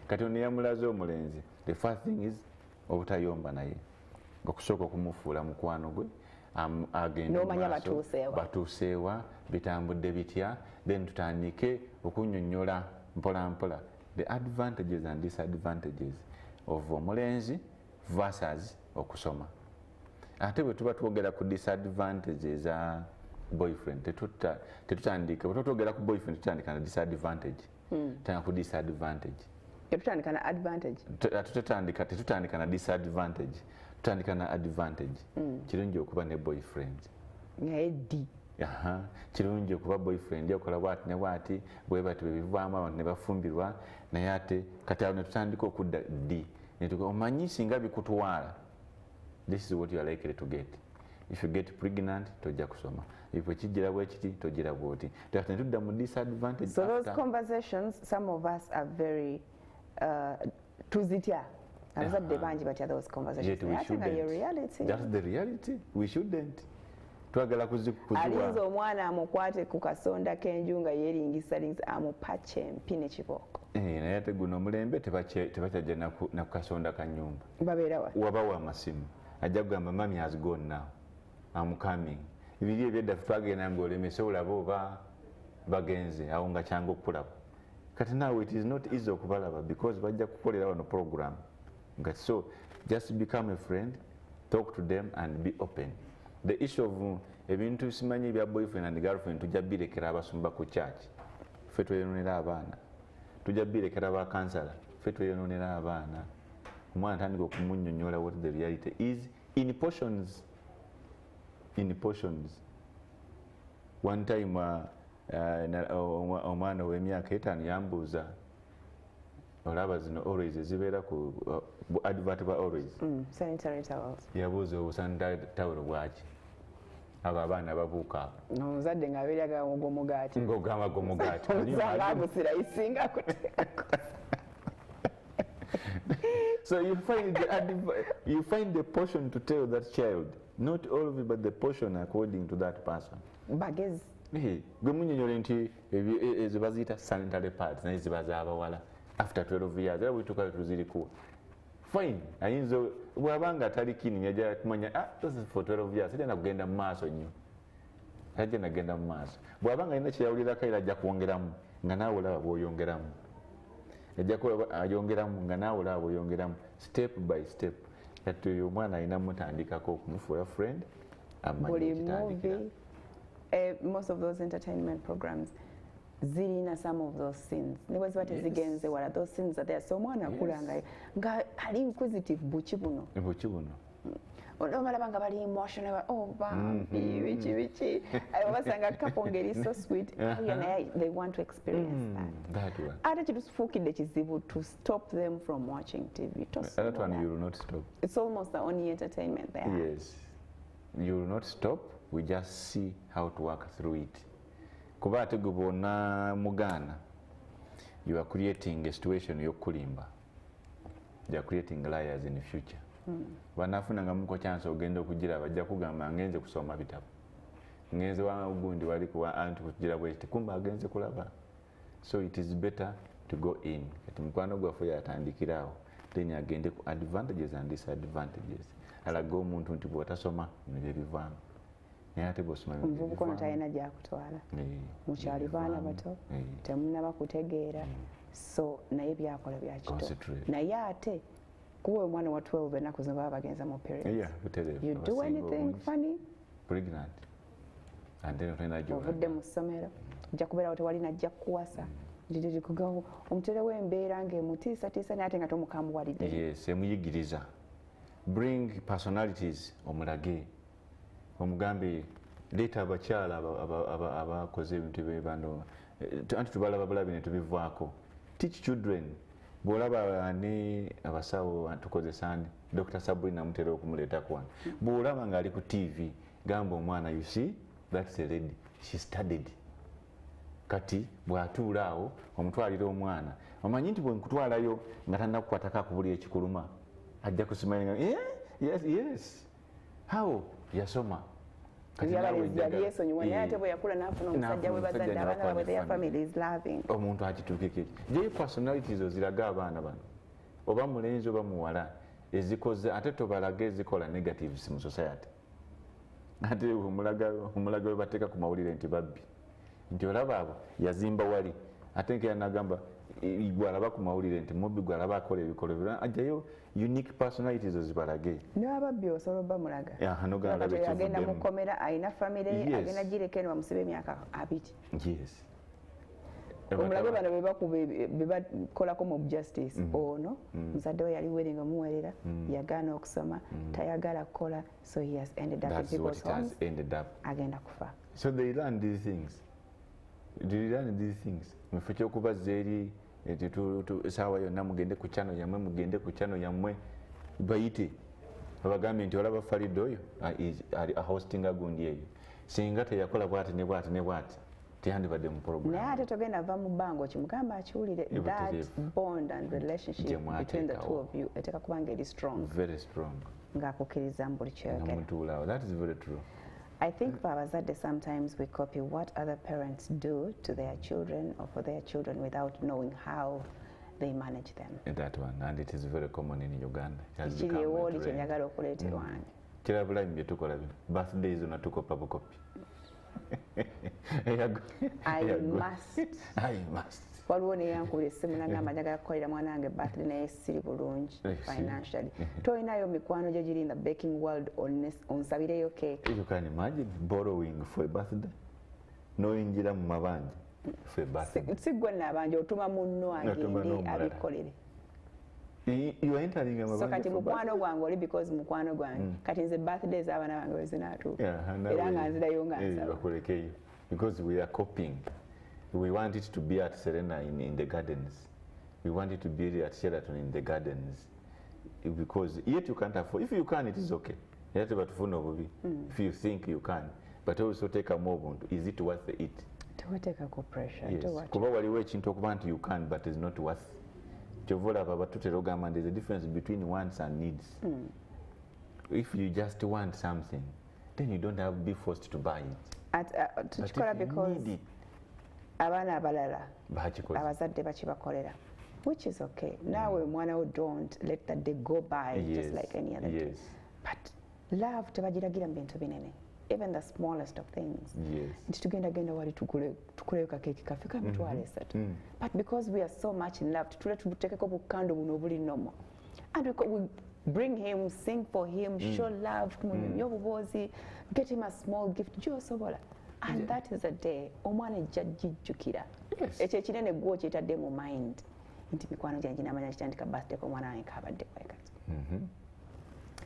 Kati ono yamulaze omulenzi. The first thing is obutayomba naye. Okusooka okumufuula mukwano gwe. Agenda n'omanya batuuseewa bitambudde bitya, then tutandike okunnyonnyola mpola mpola the advantages and disadvantages of omulenzi versus okusoma. Ate bwe tuba twogera ku disadvantages za boyfriend tetutandika, bwe twogera ku boyfriend tutandika na disadvantage, tutandika ku disadvantage. Tetutandika na advantage. Tetutandika na disadvantage, tutandika na advantage. Kirungi okuba ne boyfriend. Ng'eddi. Kirungi okuba boyfriend yakola bwati ne bwati bwe bati bebivaamu abantu ne bafumbirwa naye ate kati awo ne tutandika okudda ddi ne tuga omanyi singa bikutwala. This is what you are likely to get. If you get pregnant, tojja kusoma. If ekijjira bwe kiti tojjira bwoti. Tatu ne tudda mu disadvantage. So those conversations, some of us are very tuzitya. Abazadde bangi batya those conversations. Yet we shouldn't. Reality. That's the reality. We shouldn't. Twagala kuziwa. Alinza omwana amukwate ku kasonda k'enju nga yeeringisa amupache empi n'ekibooko. Naye ate guno omulembe tebakyajja na ku kasonda ka nnyumba. Babeera wa? Wabawa amasimu. Ajja kugamba mami has gone now. I'm coming. Ebiri ebyeddafe twagenda ng'olemese olaba oba bagenze awo nga kyangu okulaba. Kati now it is not easy okubalaba because bajja kukolera wano program. So just become a friend, talk to them and be open. The issue of ebintu simanyi bya boyfriend and girlfriend tujja birekera abasumba ku church. Ffe tweyononera abaana. Tujja birekera aba kansala. Ffe tweyononera abaana. Omwana tandika okumunnyonnyola what the reality is in portions. In portions. One time omwana w'emyaka 5 yambuuza olaba zino always zibeera ku advert ba always. Sanitary towels. Yabuuza obusanitary towel bwaki abo abaana babuuka n'omuzadde ng'abeeraga omugaati ng'ogamba gomugaati agusira isinga So you find the portion to tell that child, not all of it but the portion according to that person. Bagezi. Gwe munnyonnyola nti ezo baziyita sanitary pads naye ziba z'abawala after 12 years era bwituuka tuzirikuwa. Fine, ayinza bw'abanga atali kini yajja kumanya this is for 12 years ajja nakugenda mu maaso nnyo. Ajja nagenda mu maaso. Bw'abanga alina kyeyawulirako era ajja kwongeramu nga naawe olaba bw'oyongeramu. Ajja ayongeramu nga naawe olaba bw'oyongeramu step by step. Kati oyo omwana alina mutandikako okumufuula friend amanye ekitandikira. Most of those entertainment programs zirina some of those scenes. Ne bwe ziba tezigenze wala those scenes are there. So omwana akulanga nga ali inquisitive buki buno. Buki buno. Obalaba nga bali emotional bambi bichi. Basanga Akawungeezi is so sweet. They want to experience that. That one. Ate kitufuukidde kizibu to stop them from watching TV. That one you will not stop. It's almost the only entertainment there. Yes. You will not stop. We just see how to work through it. Kuba ate gwe bwonna mugaana, you are creating a situation y'okulimba. You are creating liars in the future. Banafuna nga muko chance ogenda okugira bajja kugamba ngenze kusoma bitabo. Ngenze wa gundi wali kuwa anti kugira bwete kumba agenze kulaba. So it is better to go in. Kati mukwano gwaffe yatandikirawo. Then agende ku advantages and disadvantages. Alaga omuntu nti bw'otasoma nebyo bivaamu. Omuvubuka ono talina gyakutwala mukyali baana bato temunaba kutegeera so naye byakola byakito naye ate kuwe omwana wa 12 ennaku zino baba bagenza mu period. You do anything funny pregnant and then ovudde mu ssomero ojja kubeerawo tewalina ajja kukuwasa kugawo omutere w'embeera ng'emutiisatiisa naye ate nga tomukambuwalidde. Yes, emuyigiriza bring personalities omulage omugambe leeta abakyala abakoze ebintu bano anti tubalaba bulabi ne tubivaako. Teach children. Bw'olaba ne abasawo tukozesa ani Dr. Sabrina mutera okumuleetako wano. Bw'olaba ng'ali ku TV gamba omwana you see that's a lady she studied. Kati bw'atuula awo omutwalira omwana omanyi nti bwe nkutwalayo nga tannakukwatako akubuli ekikuluma ajja kusimalinga yes how yasoma omuntu akituukeko gye personalities ziraga abaana bano oba mulenzi oba muwala ezikoze ate tobalaga ezikola negatives mu society ate omulaga we bateeka ku mawulire nti babbi nti olaba abo yazimba wali ate nkera nagamba gwalaba ku mawulire nti mubbi gwalaba akola ebikolo bira ajjayo unique personalities zibalage n'ababbi osobola obba mulaga agenda mukomera alina famire agenda gireka eno bamusiba emyaka 2 omulage bano bebakolako mu justice ono muzadde we yali weringa omuwerera yagaana okusoma tayagala kukola so he has ended up in people's homes agenda kufa so they learn these things muffe kyokubazza eri esaawa yonna mugende ku channel yammwe mugende ku channel yammwe bayite babagambye nti olaba Farid oyo ali ahostinga gundi eyo singa teyakola bwati ne bwati ne bwati tiyandibadde mu program naye ate togenda va mu bbango kimugamba akiwulire that bond and relationship between the two of you eteeka kubanga eri strong very strong ng'akukkiriza mu buli kyoyogera. That is very true. I think for Abazadde sometimes we copy what other parents do to their children or for their children without knowing how they manage them. That one, and it is very common in Uganda. Kiri ewoli kye njagala okuleeterwa wange. Kirabula bye tukola bino. Birthdays una tukopa bukopi. I must. Waliwo neyankubira essimu nagamba njagala kukolera mwana wange birthday naye siri bulungi financially. Toyinayo mikwano gye giri in the baking world onsabireyo cake. You can imagine borrowing for a birthday? Noyingira mu mabanja for a birthday. Sigwe nabanja otuma munno agende abikolere. You are entering a mabanja. So kati mukwano gwange oli because mukwano gwange. Kati nze birthdays abaana bange wezinatuuka. Era nga nzirayo nga nsaba. Because we are copying. We want it to be at Serena in the gardens. We want it to be at Sheraton in the gardens. Because yet you can't afford. If you can, it is okay. If you think you can. But also take a move. Is it worth it? To take a pressure. Yes. You can, but it's not worth. There's a difference between wants and needs. If you just want something, then you don't have to be forced to buy it. But if you need it, abaana abalala abazadde bakibakolera, which is okay. Naawe mwana wo don't let that day go by just like any other day. But love tebagiragira mu bintu binene, even the smallest of things. Nti tugenda wali tukuleyo kakeeki kaffe ka mitwalo 3. But because we are so much in love, tutule tubuteekeko bukando buno obuli nomo, and we bring him, sing for him, show love, tumunyumya obuboozi, get him a small gift gy'osobola. And that is a day omwana ejja jijjukira ekyo ekinene gwo kyetadde mu mind nti mikwano gyange namanya kitandika birthday k'omwana wange kabadde kwekati.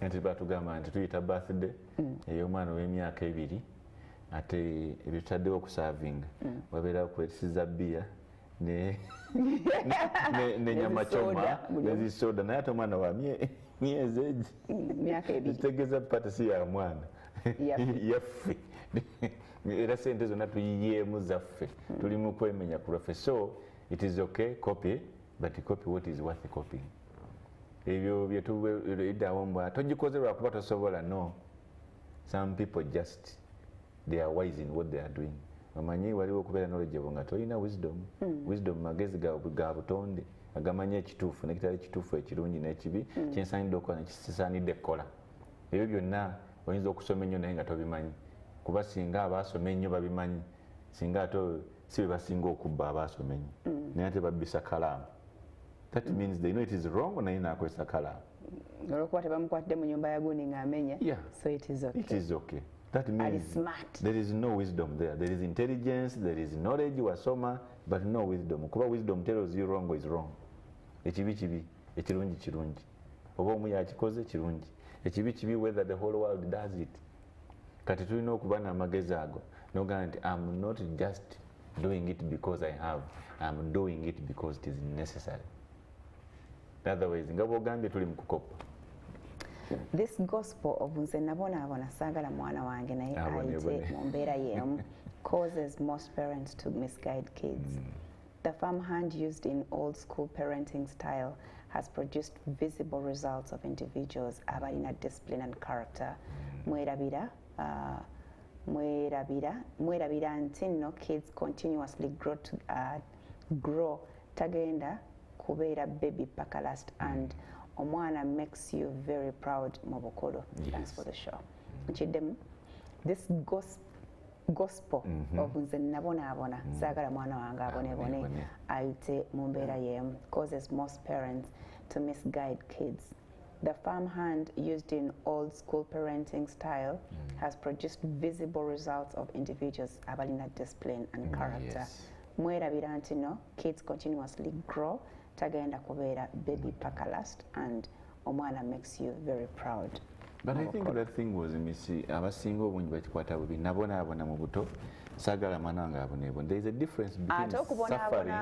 Nti batugamba nti tuyita birthday ey'omwana w'emyaka 2 ate ebitaddewo okusavinga wabeera kwetisiza bbiya nenyama choma nezisoda naye ate omwana wa myezi egi kitegeeza pata si ya mwana yaffe era sente zonna tuyiyeemu zaffe tuli mu kwemenya ku lwaffe. So it is okay copy, but copy what is worth copying. Ebyo byetuiddawo mbwa togikoze lwakuba tosobola. No, some people just they are wise in what they are doing. Omanyi waliwo okubeera knowledgeable nga tolina wisdom. Wisdom magezi ga butonde agamanya ekituufu nekitali ekituufu ekirungi n'ekibi kyensaanidde okukola nekisaanidde kukola. Ebyo byonna oyinza okusoma ennyo naye nga tobimanyi, kuba singa abaasoma ennyo babimanyi, singa ate si be basinga okubba abaasoma ennyo naye ate babbisa kalaamu. That means they know it is wrong naye naakozesa kalaamu. Olwokuba tebamukwatidde mu nyumba ya gundi ng'amenya. So it is okay. It is okay. That means there is no wisdom there. There is intelligence, there is knowledge, wasoma, but no wisdom. Kuba wisdom tells you wrong is wrong. Ekibi kibi, ekirungi kirungi. Oba omu yakikoze kirungi. Ekibi kibi whether the whole world does it. Kati tulina okuba n'amagezi ago nogamba nti I'm not just doing it because I have, I'm doing it because it is necessary. Otherwise nga bw'ogambye tuli mu kukopa. This gospel of nze nabonaabona saagala mwana wange naye ayite mu mbeera y'emu causes most parents to misguide kids. The farm hand used in old school parenting style has produced visible results of individuals abalina discipline and character. Mwerabira nti nno kids continuously grow tagenda kubeera baby paka last and omwana makes you very proud mu bukulu. Thanks for the show. Nchiddemu this gospel of nze nabonaabona saagala mwana wange abonebone ayite mu mbeera y'emu causes most parents to misguide kids. The farm hand used in old school parenting style has produced visible results of individuals abalina discipline and character. Mwerabira nti no kids continuously grow tagenda kubeera baby paka last and omwana makes you very proud. But I think that thing was missing. Abasinga obungi bakikwata bubi nabonaabona mu buto saagala mwana wange abonebone. There is a difference between suffering.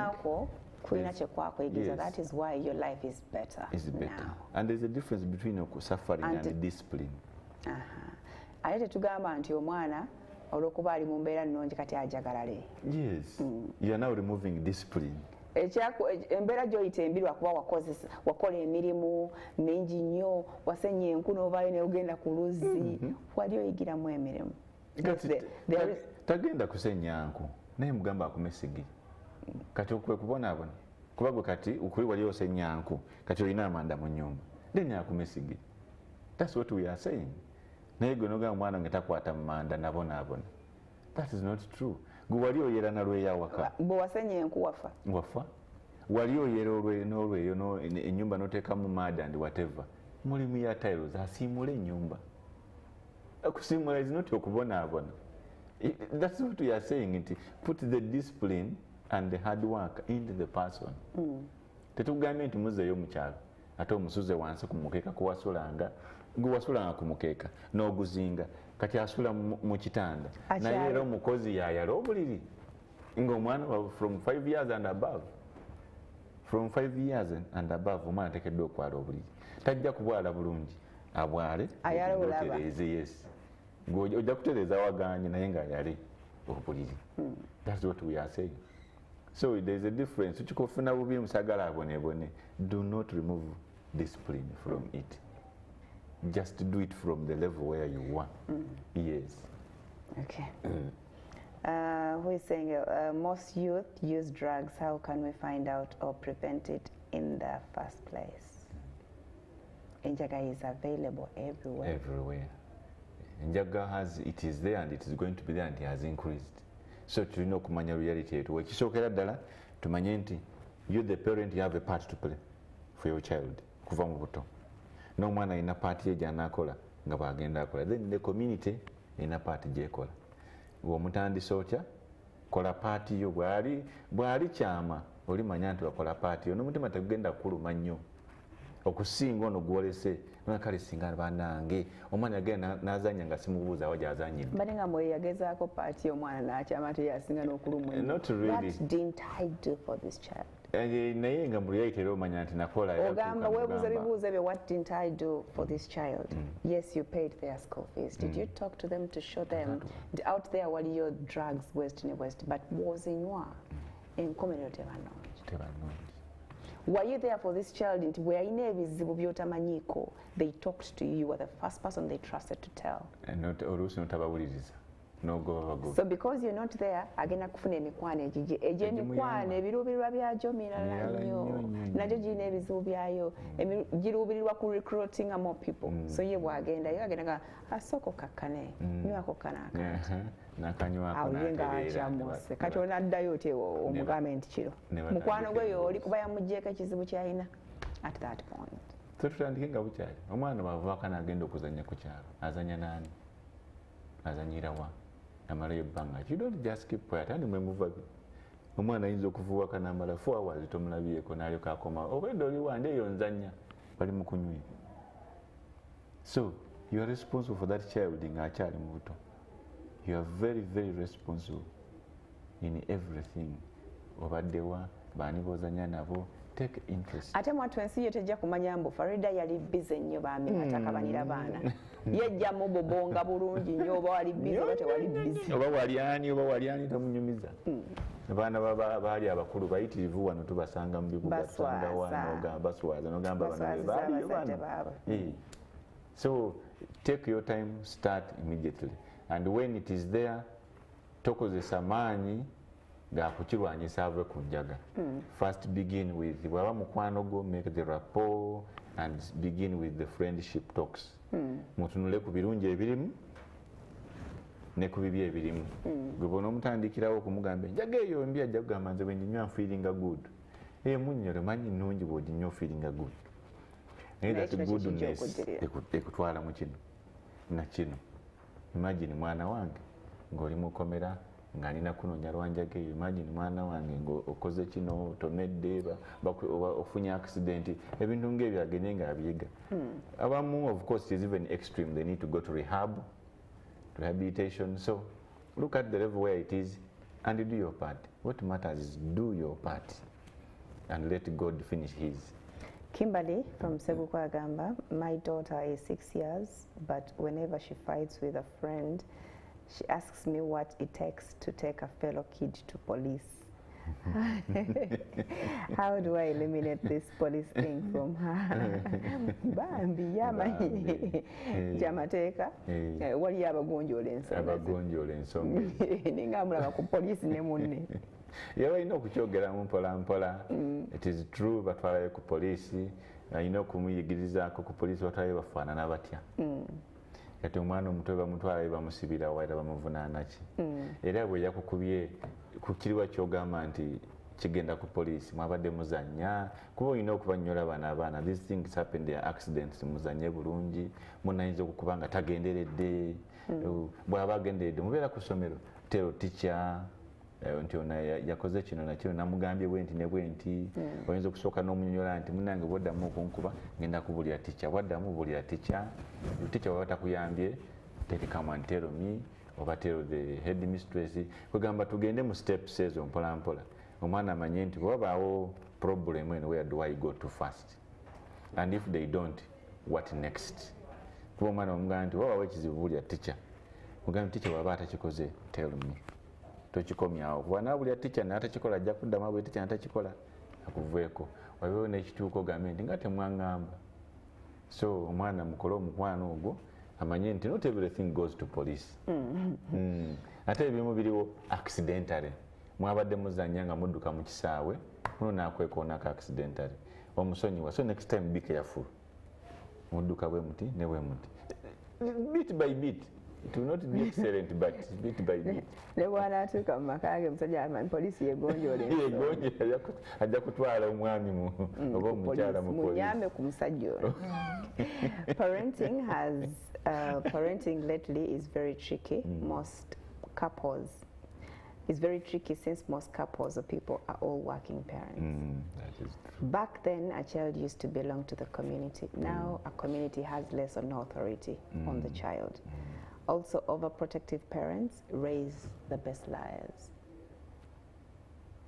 Yes. That is why your life is better. Now. And there's a difference between suffering and discipline. Ate tetugamba nti omwana olwokuba ali mu mbeera nnungi kati ajagalale. Yes. You are now removing discipline. Embeera gy'oyita embi lwakuba wakola emirimu mingi nnyo wasenya enku n'ovaayo ne ugenda ku luzzi wali oyigiramu emirimu. Tagenda kusenya nku naye mugamba akumesigi. Kati okwe kubonaabona kuba gwe kati ukuli wali osenya nku kati olina amanda mu nnyumba then akumesigi. That's what we are saying. Naye gwe n'ogamba omwana wange takwata mu manda nabonaabona. That is not true. Gwe wali oyera na lweya waka. Bwe wasenya enku wafa. Wafa. Wali oyera n'olweyo ennyumba n'oteekamu mada and whatever. Mulimu ya tiles asiimula ennyumba. Okusiimula is not okubonaabona. That's what we are saying. Put the discipline and the hard work into the person. Tetugambye nti muzeeyo mu kyalo ate omusuze wansi ku mukeeka kuwasulanga gwe wasulanga ku mukeeka n'oguzinga kati asula mu kitanda naye era omukozi yayala obuliri ng'omwana from 5 years and above. From 5 years and above omwana tekeddwa okwala obuliri tajja kubwala bulungi abwale otereze. Yes, ojja kutereza waganye naye ng'ayale obuliri. That's what we are saying. So there is a difference. Uchikofuna bubi musagala abonebone. Do not remove discipline from it. Just do it from the level where you are. Yes. Okay. Who is saying most youth use drugs? How can we find out or prevent it in the first place? Enjaga is available everywhere. Everywhere. Enjaga it is there and it is going to be there and it has increased. So tulina okumanya reality yetu. Wekisookera ddala tumanye nti you the parent you have a part to play for your child kuva mu buto. N'omwana alina part ye gy'anaakola nga bw'agenda akola. Then the community erina part gy'ekola. Bw'omutandisa otya kola part yo bw'ali kyama olimanya nti wakola part yo n'omutima tegugenda kuluma nnyo okusinga ono gwolese kale singa banange omwana yagenda n'azanya nga simubuuza awa gy'azanyira. Mbadde nga mwe yagezaako paati y'omwana n'akyama teyasinga n'okulumwa. Not really. What didn't I do for this child? Naye nga mu reality era omanya nti nakola. Ogamba weebuuza bibuuzo ebyo what didn't I do for this child? Yes, you paid their school fees. Did you talk to them to show them out there waliyo drugs west ne west but wozinywa enkomerero tebannongi. Were you there for this child? Nti bwe yalina ebizibu by'otamanyiiko they talked to you. You were the first person they trusted to tell. Oluusi notabawuliriza. So because you're not there, agenda kufuna emikwano egigye egy'emikwano ebiruubirirwa byajo mirala nnyo nagyo girina ebizibu byayo giruubirirwa ku recruiting more people. So ye bw'agendayo agenda asooka okakkane nywako awuyenga akyamuse kati onaddayo oti omugambe nti kiro mukwano gwe yooli kuba yamuggyeko ekizibu kyalina at that point. So tutandike nga bukyali omwana bw'avaako n'agenda okuzannya ku kyalo azanya n'ani azanyira wa amalayo ebbanga. You don't just keep quiet andi mwe muva omwana ayinza okuvuwaka n'amala 4 hours tomulabyeko n'alyoka akoma obwedda oli wandi eyo nzanya bali mu kunywi. So you are responsible for that child ng'akyali mu buto. You are very very responsible in everything. Obaddewa baani b'ozanya nabo take interest. Ate mwatu ensi yo tejja kumanya mbu Farida yali busy nnyo baami atakabanira baana. Yejja mu bobonga bulungi nnyo oba wali busy oba tewali busy. Oba wali ani tamunyumiza. abaana baali abakulu bayitirivu wano tubasanga mu bibuga tusanga wano baswaza nogamba bano baaliyo bano. So take your time, start immediately, and when it is there tokozesa maanyi gakukirwanyisa ave ku njaga. First begin with bwaba mukwano gwo, make the rapport and begin with the friendship talks. Mutunule ku birungi ebirimu ne ku bibi ebirimu. Gwe bona omutandikirawo okumugamba enjaga eyo mbi ajja kugamba nze bwe njinywa feeling good. Munnyole manyi nnungi bw'oginywa feeling good. Naye that goodness ekutwala mu kino na kino. Imagine mwana wange ng'oli mukomera ng'alina kunoonya lwanjaga eyo. Imagine mwana wange ng'okoze kino tomedde ofunye accident, ebintu ng'ebyo agenye ng'abiyiga. Abamu of course it is even extreme, they need to go to rehabilitation. So look at the level where it is and do your part. What matters is do your part and let God finish his. Kimberly from Segukwagamba, my daughter is 6 years, but whenever she fights with a friend, she asks me what it takes to take a fellow kid to police. How do I eliminate this police thing from her? Bambi yamanyi jamateeka wali abagonjola ensonga ningamulaba ku police ne munne. Yewe alina okukyogeramu mpola mpola. It is true batwalayo ku poliisi, alina okumuyigirizaako ku poliisi batwalayo bafaanana batya. Kati omwana omuto bamutwalayo bamusibira wa era bamuvunaana ki. Era bwe yakukubye kukiriwa kyogamba nti kigenda ku poliisi mwabadde muzannya kuba olina okubanyola abaana. These things happen, they are accidents. Muzannye bulungi, munayinza okukuba nga tagenderedde. Bw'aba agenderedde mubeera ku ssomero tero teacher nti ona yakoze kino nakino namugambye bwenti ne bwenti. Oyinza okusooka n'omunyonyola nti munange bwoddamu okunkuba ngenda kubulira teacher. Bwaddamu bulira teacher. Teacher bw'aba takuyambye come and tell me oba tell the headmistress. Kwegamba tugende mu steps ezo mpola mpola. Omwana amanye nti bwabaawo problem eno, where do I go to first? And if they don't, what next? Kuba omwana omugamba nti wabaawo ekizibu bulira teacher. Mugamba teacher bw'aba atakikoze tell me. Tokikomyawo kuba naabulya teacher n'atakikola ajja kuddamu abwe teacher n'atakikola akuveeko. Wabeewo n'ekituuko ogambe nti nga temwaŋŋamba. So omwana mukole omukwano ogwo amanye nti not everything goes to police. Ate ebimu biriwo accidentally. Mwabadde muzannya nga mudduka mu kisaawe muno n'akwekoonako accidentally. Omusonyiwa. So next time be careful. Mudduka bwe muti ne bwe muti. Bit by bit. It will not be excellent, but bit by bit. Ne bwana atuuka mu maka ge musajja amanyi poliisi yegonjoola ensonga. Ajja kutwala omwami oba omukyala mu poliisi. Munyambe ku musajja oyo. Parenting lately is very tricky. Most couples, it's very tricky since most couples or people are all working parents. That is true. Back then, a child used to belong to the community. Now, a community has less on authority on the child. Also, overprotective parents raise the best liars.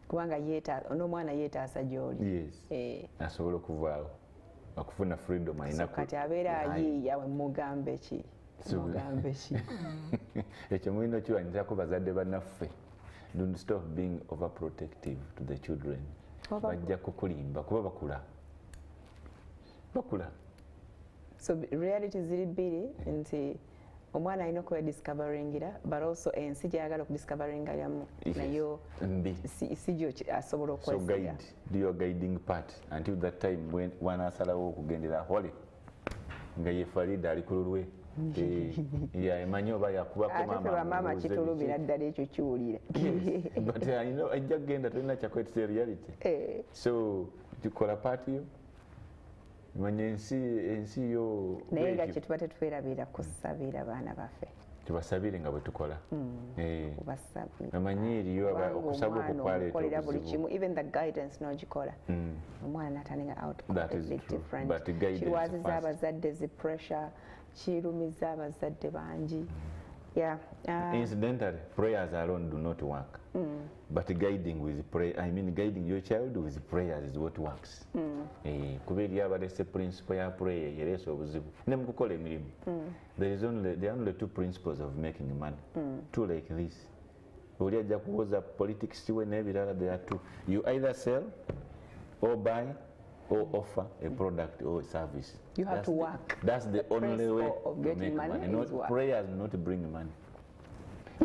Kubanga n'omwana yeetaasa gy'oli. Yes. Asobola okuvaawo. Okufuna freedom ayina ku. Kati abeera ayiiya we mugambe ki? Mugambe ki? Ekyo mulina okiwanyizako bazadde bannaffe. Don't stop being overprotective to the children. Bajja kukulimba kuba bakula. So reality ziri bbiri nti omwana alina okwediscoveringira, but also ensi gy'ayagala okudiscoveringamu nayo si gyo asobola okwesiga. So do your guiding part until that time when wanaasalawo okugendera hole nga ye Farida ali ku lulwe. Emanyi oba yakubako maama kitulubira ddala ekyo kiwulira. But ajja kugenda tolina kyakwetesa reality. So tukola paati yo manye ensi yo naye nga kyetuba tetwerabira kusabira baana baffe. Tubasabire nga bwe tukola. Kubasabira. Amanyi eriyo okusaba okukwaleeta obuzibu. Buli kimu, even the guidance n'ogikola. Omwana n'atandika out completely different. Kirwaziza abazadde zi pressure, kirumiza abazadde bangi. Yeah. Incidentally, prayers alone do not work. But guiding with prayer, guiding your child with prayers is what works. Kuba eriyo abalese principle ya prayer yereesa obuzibu. Ne mu kukola emirimu. There are only two principles of making money. Two like this. oli ajja kuwoza politics we n'ebirala. There are two. You either sell or buy or offer a product or a service. You have to work. That's the only way of to getting make money. is work. Prayers not bring money.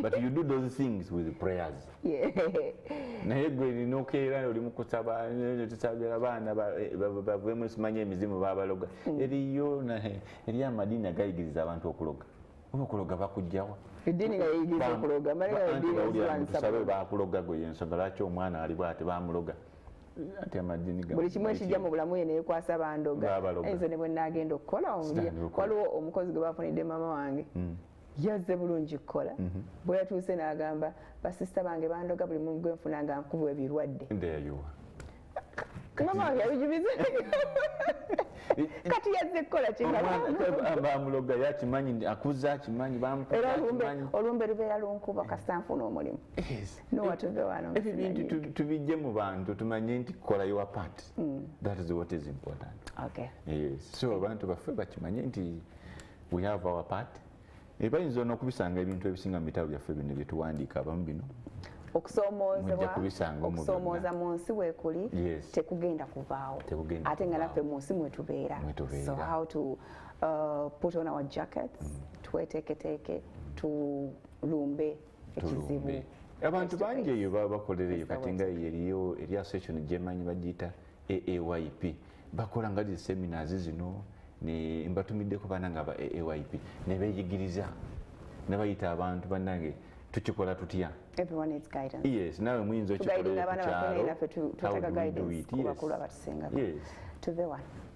But you do those things with prayers. Yeah. Naye gwe nina okeera oli mu kusaba tusabira abaana bavemu simanye emizimu babaloga. Eriyo eri amadiini agayigiriza abantu okuloga. Oba okuloga bakujjawa. Eddiini gayigiriza okuloga. Tusabe bakuloga gwe yensonga lwaki omwana ali bw'ati bamuloga. Ati amadini buli kimu ekijja mu bulamu ye neekwasa bandoga. Enzo ne bwe nnaagenda okukola waliwo omukozi gwe bafunidde maama wange yazze bulungi kukola bwe yatuuse n'agamba basisita bange bandoga buli muntu gwe nfuna nga nkubwa ebirwadde. Maama wange yabijubiza kati yazze kukola bamuloga yakimanyi akuza akimanyi olumbe lubeera lunkuba kasita nfuna omulimu nowatuve wano ebyo bintu tubijje mu bantu tumanye nti kola your part. That is what is important. Okay. Yes. So abantu baffe bakimanye nti we have our part. Bayinza n'okubisanga ebintu ebisinga mu bitabo byaffe bino bye tuwandiika abamu bino okusomooza mu nsi weekuli tekugenda kuvaawo ate nga naffe mu nsi mwetubeera. So how to put on our jackets tweteeketeeke tulumbe ekizibu. Abantu bangi eyo bakolera eyo kati nga eriyo eri association gyemanyi bagiyita AAYP bakola nga zi seminars zino ne mbatumiddeko bana nga ba AAYP ne beeyigiriza ne bayita abantu bannange tukikola tutya. Everyone needs guidance. Yes, nawe muyinza okikola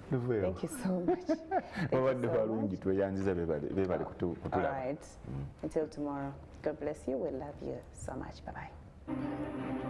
Thank you so much. All right. Until tomorrow. God bless you. We love you so much. Bye-bye.